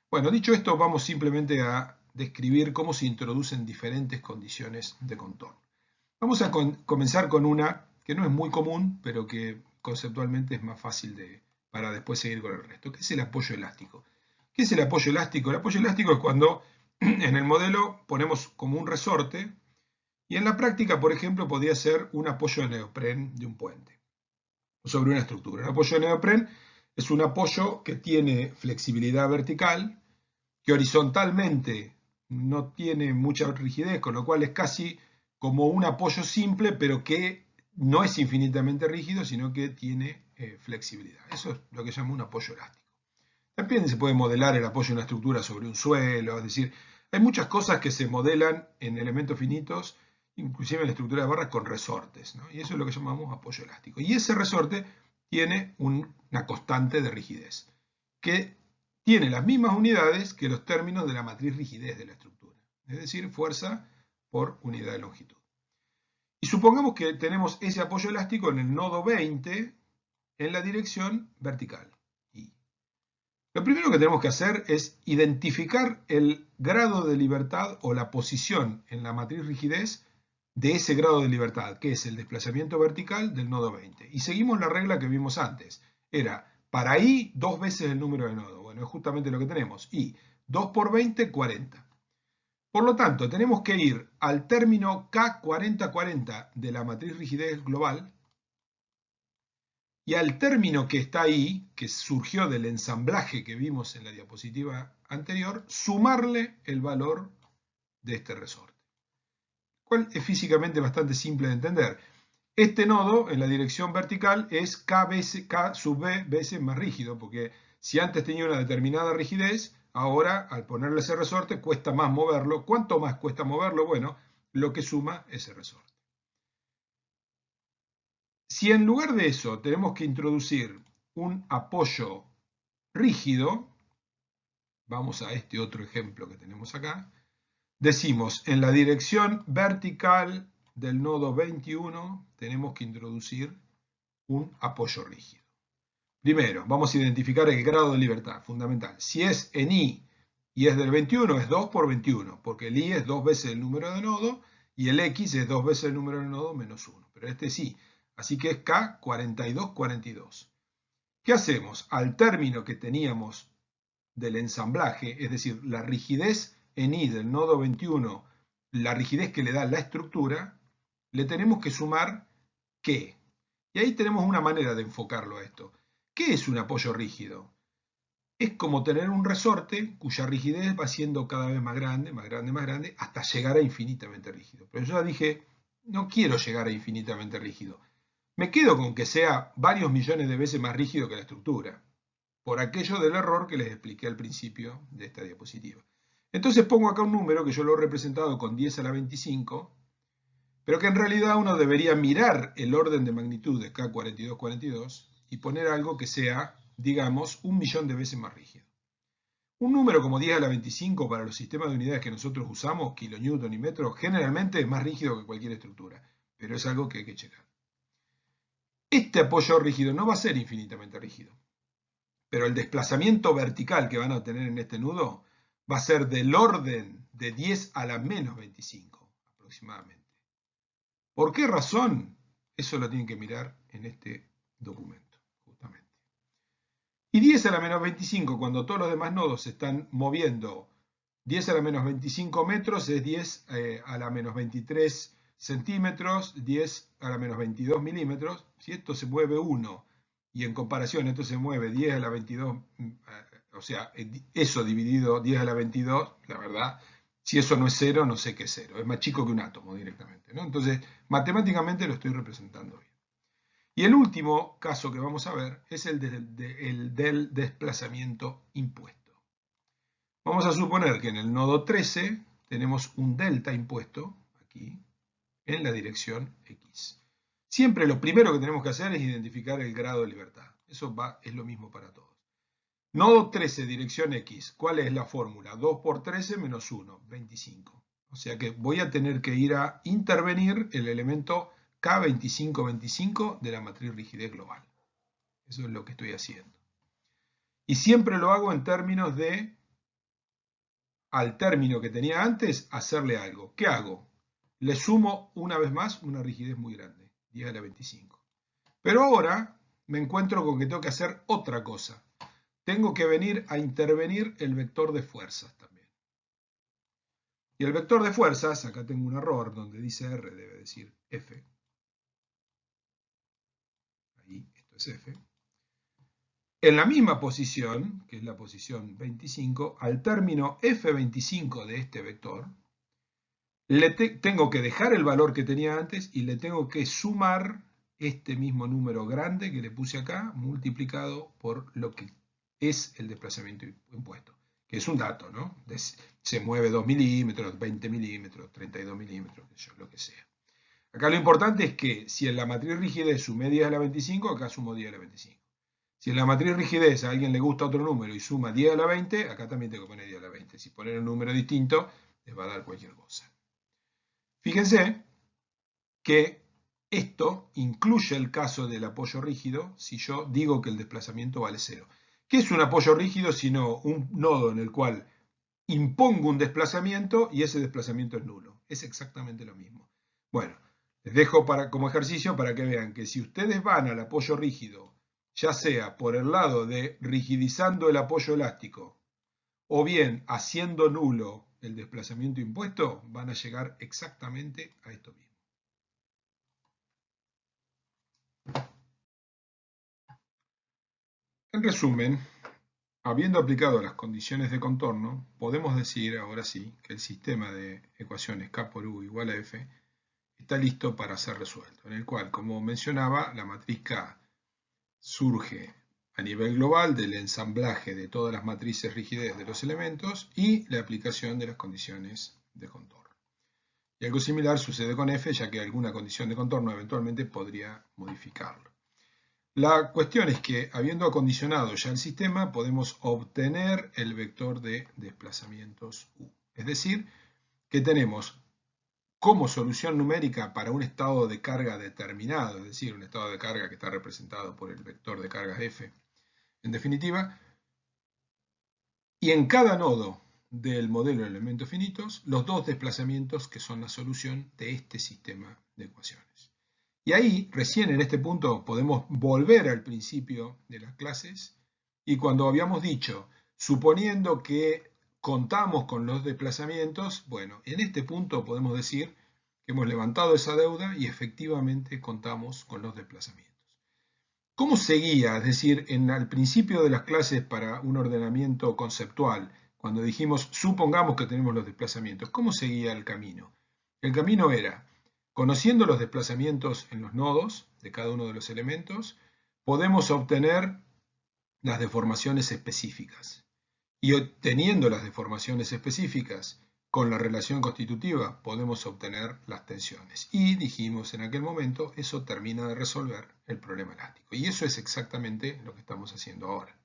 Bueno, dicho esto, vamos simplemente a describir cómo se introducen diferentes condiciones de contorno. Vamos a comenzar con una que no es muy común, pero que conceptualmente es más fácil para después seguir con el resto, que es el apoyo elástico. ¿Qué es el apoyo elástico? El apoyo elástico es cuando en el modelo ponemos como un resorte y en la práctica, por ejemplo, podría ser un apoyo de neopren de un puente o sobre una estructura. Un apoyo de neopren es un apoyo que tiene flexibilidad vertical, que horizontalmente no tiene mucha rigidez, con lo cual es casi como un apoyo simple, pero que no es infinitamente rígido, sino que tiene flexibilidad. Eso es lo que se llama un apoyo elástico. También se puede modelar el apoyo de una estructura sobre un suelo, es decir, hay muchas cosas que se modelan en elementos finitos, inclusive en la estructura de barras con resortes, ¿no? Y eso es lo que llamamos apoyo elástico. Y ese resorte tiene una constante de rigidez, que tiene las mismas unidades que los términos de la matriz rigidez de la estructura, es decir, fuerza por unidad de longitud. Y supongamos que tenemos ese apoyo elástico en el nodo 20 en la dirección vertical. Lo primero que tenemos que hacer es identificar el grado de libertad o la posición en la matriz rigidez de ese grado de libertad, que es el desplazamiento vertical del nodo 20. Y seguimos la regla que vimos antes. Era para I 2 veces el número de nodo. Bueno, es justamente lo que tenemos. I 2 por 20, 40. Por lo tanto, tenemos que ir al término K4040 de la matriz rigidez global y al término que está ahí, que surgió del ensamblaje que vimos en la diapositiva anterior, sumarle el valor de este resorte. Cual es físicamente bastante simple de entender. Este nodo en la dirección vertical es K sub B veces más rígido, porque si antes tenía una determinada rigidez, ahora al ponerle ese resorte cuesta más moverlo. ¿Cuánto más cuesta moverlo? Bueno, lo que suma ese resorte. Si en lugar de eso tenemos que introducir un apoyo rígido, vamos a este otro ejemplo que tenemos acá, decimos en la dirección vertical del nodo 21 tenemos que introducir un apoyo rígido. Primero, vamos a identificar el grado de libertad, fundamental. Si es en I y es del 21, es 2 por 21, porque el I es 2 veces el número de nodo y el X es 2 veces el número de nodo menos 1. Pero este sí, así que es K 42, 42. ¿Qué hacemos? Al término que teníamos del ensamblaje, es decir, la rigidez en I del nodo 21, la rigidez que le da la estructura, le tenemos que sumar ¿qué? Y ahí tenemos una manera de enfocarlo a esto. ¿Qué es un apoyo rígido? Es como tener un resorte cuya rigidez va siendo cada vez más grande, más grande, más grande, hasta llegar a infinitamente rígido. Pero yo ya dije, no quiero llegar a infinitamente rígido. Me quedo con que sea varios millones de veces más rígido que la estructura, por aquello del error que les expliqué al principio de esta diapositiva. Entonces pongo acá un número que yo lo he representado con 10 a la 25, pero que en realidad uno debería mirar el orden de magnitud de K4242 y poner algo que sea, digamos, 1.000.000 de veces más rígido. Un número como 10 a la 25 para los sistemas de unidades que nosotros usamos, kilonewton y metro, generalmente es más rígido que cualquier estructura, pero es algo que hay que checar. Este apoyo rígido no va a ser infinitamente rígido, pero el desplazamiento vertical que van a obtener en este nudo va a ser del orden de 10 a la menos 25 aproximadamente. ¿Por qué razón? Eso lo tienen que mirar en este documento, justamente. Y 10 a la menos 25, cuando todos los demás nodos se están moviendo 10 a la menos 25 metros, es 10 a la menos 23 centímetros, 10 a la menos 22 milímetros. Si esto se mueve 1 y en comparación esto se mueve 10 a la 22, o sea, eso dividido 10 a la 22, la verdad, si eso no es 0, no sé qué es 0. Es más chico que un átomo directamente, ¿no? Entonces, matemáticamente lo estoy representando bien. Y el último caso que vamos a ver es el del desplazamiento impuesto. Vamos a suponer que en el nodo 13 tenemos un delta impuesto, aquí, en la dirección X. Siempre lo primero que tenemos que hacer es identificar el grado de libertad. Eso es lo mismo para todos. Nodo 13, dirección X. ¿Cuál es la fórmula? 2 por 13 menos 1, 25. O sea que voy a tener que ir a intervenir el elemento K2525 de la matriz rigidez global. Eso es lo que estoy haciendo. Y siempre lo hago en términos de, al término que tenía antes, hacerle algo. ¿Qué hago? le sumo una vez más una rigidez muy grande, 10 a la 25. Pero ahora me encuentro con que tengo que hacer otra cosa. Tengo que venir a intervenir el vector de fuerzas también. Y el vector de fuerzas, acá tengo un error donde dice R, debe decir F. Ahí, esto es F. En la misma posición, que es la posición 25, al término F25 de este vector, tengo que dejar el valor que tenía antes y le tengo que sumar este mismo número grande que le puse acá, multiplicado por lo que es el desplazamiento impuesto, que es un dato, ¿no? Se mueve 2 milímetros, 20 milímetros, 32 milímetros, lo que sea. Acá lo importante es que si en la matriz rigidez sumé 10 a la 25, acá sumo 10 a la 25. Si en la matriz rigidez a alguien le gusta otro número y suma 10 a la 20, acá también tengo que poner 10 a la 20. Si poner un número distinto, les va a dar cualquier cosa. Fíjense que esto incluye el caso del apoyo rígido si yo digo que el desplazamiento vale 0. ¿Qué es un apoyo rígido sino un nodo en el cual impongo un desplazamiento y ese desplazamiento es nulo? Es exactamente lo mismo. Bueno, les dejo como ejercicio para que vean que si ustedes van al apoyo rígido, ya sea por el lado de rigidizando el apoyo elástico o bien haciendo nulo el desplazamiento impuesto, van a llegar exactamente a esto mismo. En resumen, habiendo aplicado las condiciones de contorno, podemos decir, ahora sí, que el sistema de ecuaciones K por U igual a F está listo para ser resuelto, en el cual, como mencionaba, la matriz K surge a nivel global del ensamblaje de todas las matrices rigidez de los elementos y la aplicación de las condiciones de contorno. Y algo similar sucede con F, ya que alguna condición de contorno eventualmente podría modificarlo. La cuestión es que, habiendo acondicionado ya el sistema, podemos obtener el vector de desplazamientos U. Es decir, que tenemos como solución numérica para un estado de carga determinado, es decir, un estado de carga que está representado por el vector de cargas F, en definitiva, y en cada nodo del modelo de elementos finitos, los dos desplazamientos que son la solución de este sistema de ecuaciones. Y ahí, recién en este punto, podemos volver al principio de las clases y cuando habíamos dicho, suponiendo que contamos con los desplazamientos, bueno, en este punto podemos decir que hemos levantado esa deuda y efectivamente contamos con los desplazamientos. ¿Cómo seguía? Es decir, al principio de las clases para un ordenamiento conceptual, cuando dijimos, supongamos que tenemos los desplazamientos, ¿cómo seguía el camino? El camino era, conociendo los desplazamientos en los nodos de cada uno de los elementos, podemos obtener las deformaciones específicas. Y obteniendo las deformaciones específicas con la relación constitutiva, podemos obtener las tensiones. Y dijimos en aquel momento, eso termina de resolver el problema elástico. Y eso es exactamente lo que estamos haciendo ahora.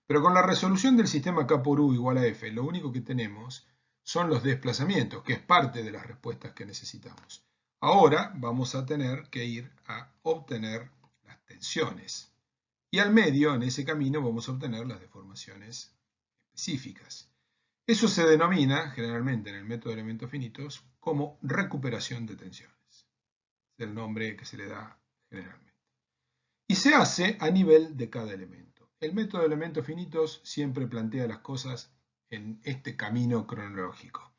Pero con la resolución del sistema K por U igual a F, lo único que tenemos son los desplazamientos, que es parte de las respuestas que necesitamos. Ahora vamos a tener que ir a obtener las tensiones. Y al medio, en ese camino, vamos a obtener las deformaciones específicas. Eso se denomina, generalmente en el método de elementos finitos, como recuperación de tensiones. Es el nombre que se le da generalmente. Y se hace a nivel de cada elemento. El método de elementos finitos siempre plantea las cosas en este camino cronológico.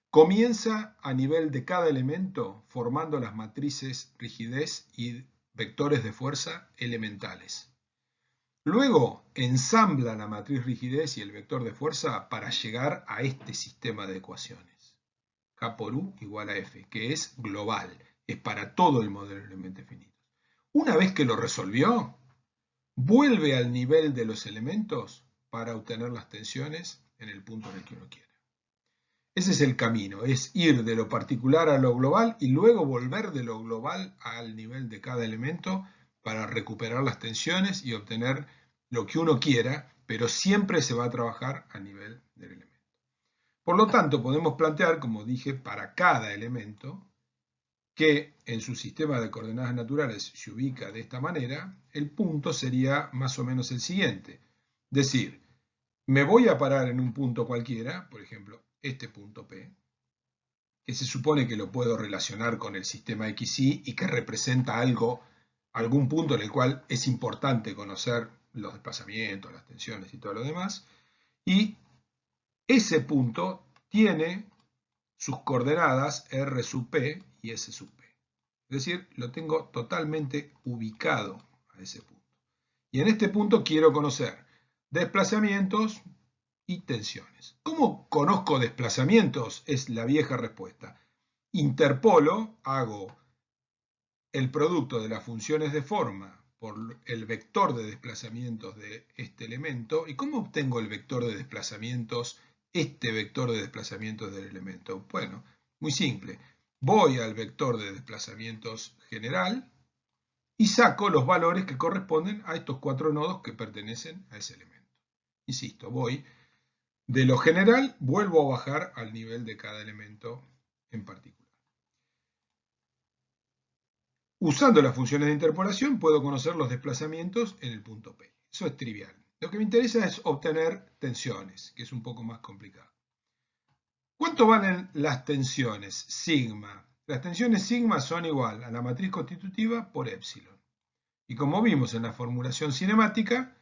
Comienza a nivel de cada elemento formando las matrices rigidez y vectores de fuerza elementales. Luego ensambla la matriz rigidez y el vector de fuerza para llegar a este sistema de ecuaciones. K por U igual a F, que es global, es para todo el modelo de elementos finitos. Una vez que lo resolvió, vuelve al nivel de los elementos para obtener las tensiones en el punto en el que uno quiera. Ese es el camino, es ir de lo particular a lo global y luego volver de lo global al nivel de cada elemento para recuperar las tensiones y obtener lo que uno quiera, pero siempre se va a trabajar a nivel del elemento. Por lo tanto, podemos plantear, como dije, para cada elemento, que en su sistema de coordenadas naturales se ubica de esta manera, el punto sería más o menos el siguiente. Es decir, me voy a parar en un punto cualquiera, por ejemplo, este punto P, que se supone que lo puedo relacionar con el sistema XY y que representa algún punto en el cual es importante conocer los desplazamientos, las tensiones y todo lo demás. Y ese punto tiene sus coordenadas R sub P y S sub P. Es decir, lo tengo totalmente ubicado a ese punto. Y en este punto quiero conocer desplazamientos y tensiones. ¿Cómo conozco desplazamientos? Es la vieja respuesta. Interpolo, hago el producto de las funciones de forma por el vector de desplazamientos de este elemento. ¿Y cómo obtengo el vector de desplazamientos, este vector de desplazamientos del elemento? Bueno, muy simple. Voy al vector de desplazamientos general y saco los valores que corresponden a estos 4 nodos que pertenecen a ese elemento. Insisto, voy de lo general, vuelvo a bajar al nivel de cada elemento en particular. Usando las funciones de interpolación puedo conocer los desplazamientos en el punto P. Eso es trivial. Lo que me interesa es obtener tensiones, que es un poco más complicado. ¿Cuánto valen las tensiones sigma? Las tensiones sigma son igual a la matriz constitutiva por épsilon. Y como vimos en la formulación cinemática,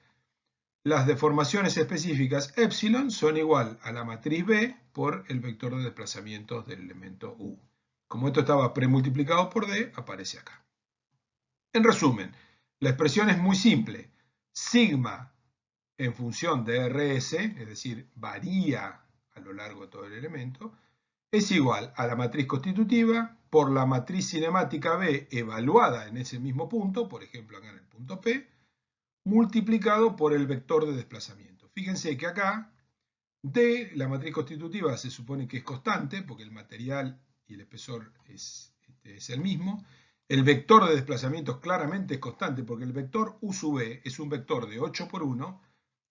las deformaciones específicas épsilon son igual a la matriz B por el vector de desplazamientos del elemento U. Como esto estaba premultiplicado por D, aparece acá. En resumen, la expresión es muy simple. Sigma en función de RS, es decir, varía a lo largo de todo el elemento, es igual a la matriz constitutiva por la matriz cinemática B evaluada en ese mismo punto, por ejemplo acá en el punto P, multiplicado por el vector de desplazamiento. Fíjense que acá D, la matriz constitutiva, se supone que es constante, porque el material y el espesor es el mismo. El vector de desplazamientos claramente es constante, porque el vector U sub B es un vector de 8 por 1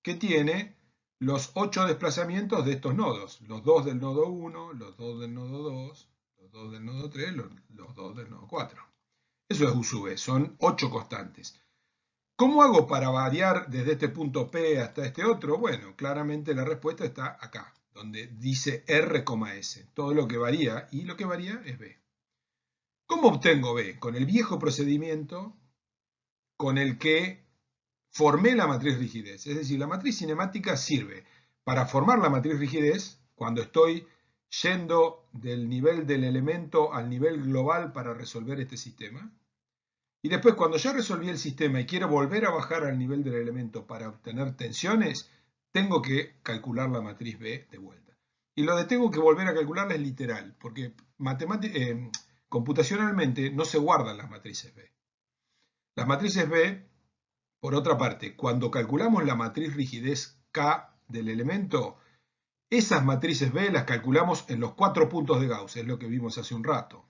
que tiene los 8 desplazamientos de estos nodos. Los 2 del nodo 1, los 2 del nodo 2, los 2 del nodo 3, los 2 del nodo 4. Eso es U sub B, son 8 constantes. ¿Cómo hago para variar desde este punto P hasta este otro? Bueno, claramente la respuesta está acá, donde dice R, S. Todo lo que varía, y lo que varía es B. ¿Cómo obtengo B? Con el viejo procedimiento con el que formé la matriz rigidez. Es decir, la matriz cinemática sirve para formar la matriz rigidez cuando estoy yendo del nivel del elemento al nivel global para resolver este sistema. Y después, cuando ya resolví el sistema y quiero volver a bajar al nivel del elemento para obtener tensiones, tengo que calcular la matriz B de vuelta. Y lo de tengo que volver a calcularla es literal, porque computacionalmente no se guardan las matrices B. Las matrices B, por otra parte, cuando calculamos la matriz rigidez K del elemento, esas matrices B las calculamos en los 4 puntos de Gauss, es lo que vimos hace un rato.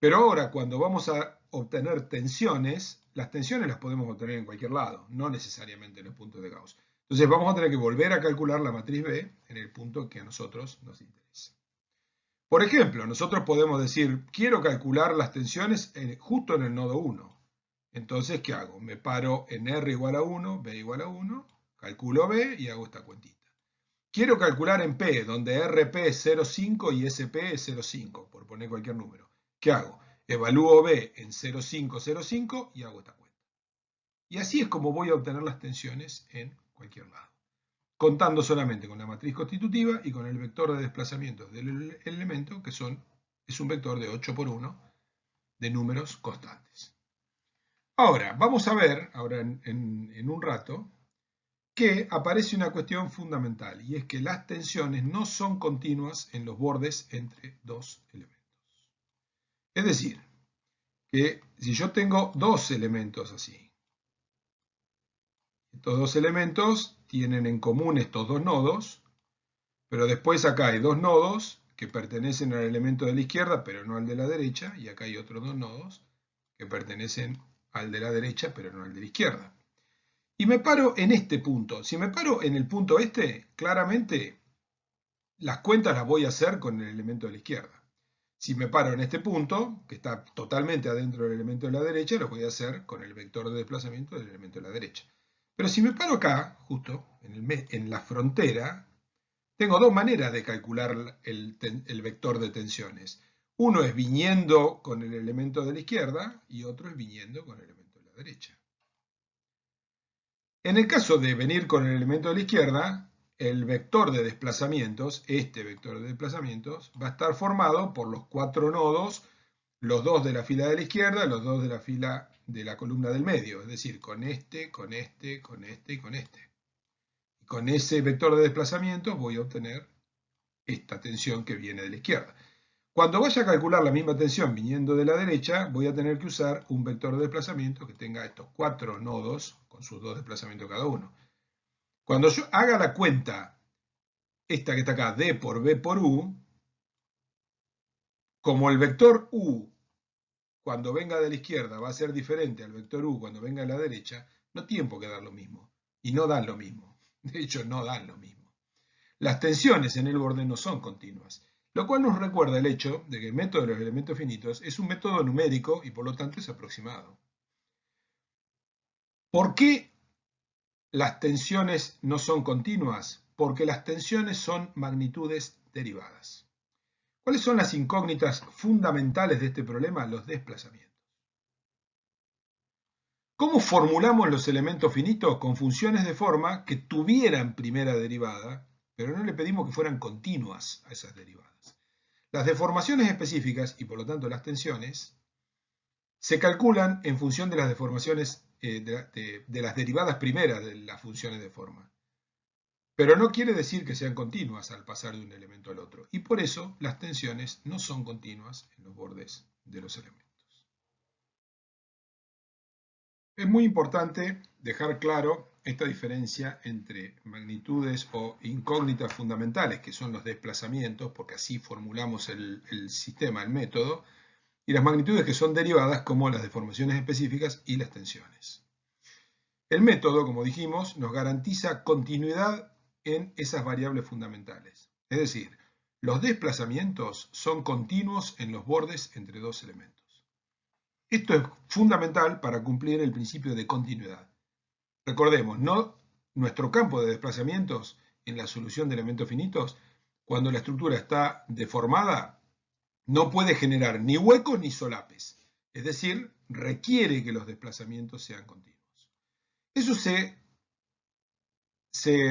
Pero ahora, cuando vamos a obtener tensiones, las tensiones las podemos obtener en cualquier lado, no necesariamente en los puntos de Gauss. Entonces vamos a tener que volver a calcular la matriz B en el punto que a nosotros nos interesa. Por ejemplo, nosotros podemos decir, quiero calcular las tensiones justo en el nodo 1. Entonces, ¿qué hago? Me paro en R igual a 1, B igual a 1, calculo B y hago esta cuentita. Quiero calcular en P, donde RP es 0,5 y SP es 0,5, por poner cualquier número. ¿Qué hago? Evalúo B en 0,505 y hago esta cuenta. Y así es como voy a obtener las tensiones en cualquier lado, contando solamente con la matriz constitutiva y con el vector de desplazamientos del elemento, que es un vector de 8 por 1 de números constantes. Ahora, vamos a ver, en un rato, que aparece una cuestión fundamental, y es que las tensiones no son continuas en los bordes entre dos elementos. Es decir, que si yo tengo dos elementos así, estos dos elementos tienen en común estos dos nodos, pero después acá hay dos nodos que pertenecen al elemento de la izquierda, pero no al de la derecha, y acá hay otros dos nodos que pertenecen al de la derecha, pero no al de la izquierda. Y me paro en este punto. Si me paro en el punto este, claramente las cuentas las voy a hacer con el elemento de la izquierda. Si me paro en este punto, que está totalmente adentro del elemento de la derecha, lo voy a hacer con el vector de desplazamiento del elemento de la derecha. Pero si me paro acá, justo en la frontera, Tengo dos maneras de calcular el vector de tensiones. Uno es viniendo con el elemento de la izquierda y otro es viniendo con el elemento de la derecha. En el caso de venir con el elemento de la izquierda, el vector de desplazamientos, este vector de desplazamientos, va a estar formado por los 4 nodos, los 2 de la fila de la izquierda, los 2 de la fila de la columna del medio, es decir, con este, con este, con este y con este. Y con ese vector de desplazamientos voy a obtener esta tensión que viene de la izquierda. Cuando vaya a calcular la misma tensión viniendo de la derecha, voy a tener que usar un vector de desplazamiento que tenga estos 4 nodos con sus 2 desplazamientos cada uno. Cuando yo haga la cuenta, esta que está acá, D por B por U, como el vector U cuando venga de la izquierda va a ser diferente al vector U cuando venga de la derecha, no tienen por qué dar lo mismo. Y no dan lo mismo. De hecho, no dan lo mismo. Las tensiones en el borde no son continuas, lo cual nos recuerda el hecho de que el método de los elementos finitos es un método numérico y por lo tanto es aproximado. ¿Por qué las tensiones no son continuas? Porque las tensiones son magnitudes derivadas. ¿Cuáles son las incógnitas fundamentales de este problema? Los desplazamientos. ¿Cómo formulamos los elementos finitos? Con funciones de forma que tuvieran primera derivada, pero no le pedimos que fueran continuas a esas derivadas. Las deformaciones específicas, y por lo tanto las tensiones, se calculan en función de las deformaciones de las derivadas primeras de las funciones de forma. Pero no quiere decir que sean continuas al pasar de un elemento al otro. Y por eso las tensiones no son continuas en los bordes de los elementos. Es muy importante dejar claro esta diferencia entre magnitudes o incógnitas fundamentales, que son los desplazamientos, porque así formulamos el sistema, el método, y las magnitudes que son derivadas, como las deformaciones específicas y las tensiones. El método, como dijimos, nos garantiza continuidad en esas variables fundamentales. Es decir, los desplazamientos son continuos en los bordes entre dos elementos. Esto es fundamental para cumplir el principio de continuidad. Recordemos, nuestro campo de desplazamientos en la solución de elementos finitos, cuando la estructura está deformada, no puede generar ni huecos ni solapes. Es decir, requiere que los desplazamientos sean continuos. Eso se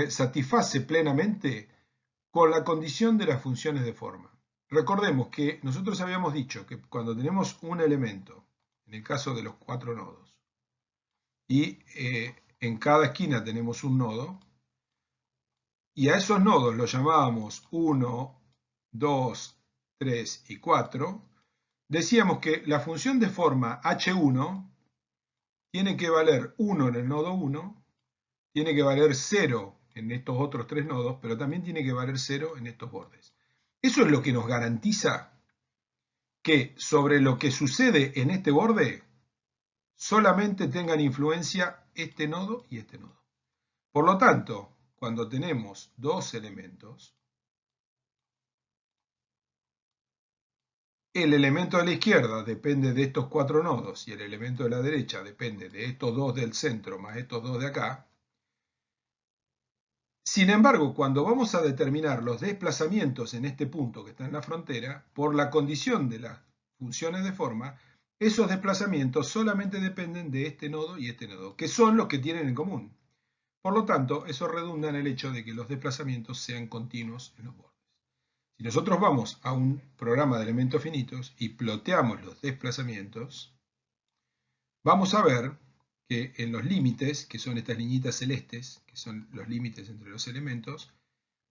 satisface plenamente con la condición de las funciones de forma. Recordemos que nosotros habíamos dicho que cuando tenemos un elemento, en el caso de los 4 nodos, y en cada esquina tenemos un nodo, y a esos nodos los llamábamos 1, 2, 3 y 4, decíamos que la función de forma h1 tiene que valer 1 en el nodo 1, tiene que valer 0 en estos otros 3 nodos, pero también tiene que valer 0 en estos bordes. Eso es lo que nos garantiza que sobre lo que sucede en este borde solamente tengan influencia este nodo y este nodo. Por lo tanto, cuando tenemos dos elementos, el elemento de la izquierda depende de estos 4 nodos y el elemento de la derecha depende de estos 2 del centro más estos 2 de acá. Sin embargo, cuando vamos a determinar los desplazamientos en este punto que está en la frontera, por la condición de las funciones de forma, esos desplazamientos solamente dependen de este nodo y este nodo, que son los que tienen en común. Por lo tanto, eso redunda en el hecho de que los desplazamientos sean continuos en los bordes. Si nosotros vamos a un programa de elementos finitos y ploteamos los desplazamientos, vamos a ver que en los límites, que son estas liñitas celestes, que son los límites entre los elementos,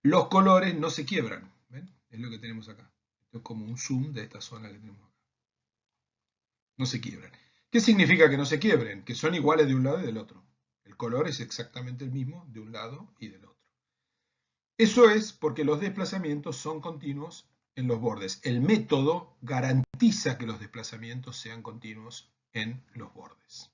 los colores no se quiebran. ¿Ven? Es lo que tenemos acá. Esto es como un zoom de esta zona que tenemos acá. No se quiebran. ¿Qué significa que no se quiebren? Que son iguales de un lado y del otro. El color es exactamente el mismo de un lado y del otro. Eso es porque los desplazamientos son continuos en los bordes. El método garantiza que los desplazamientos sean continuos en los bordes.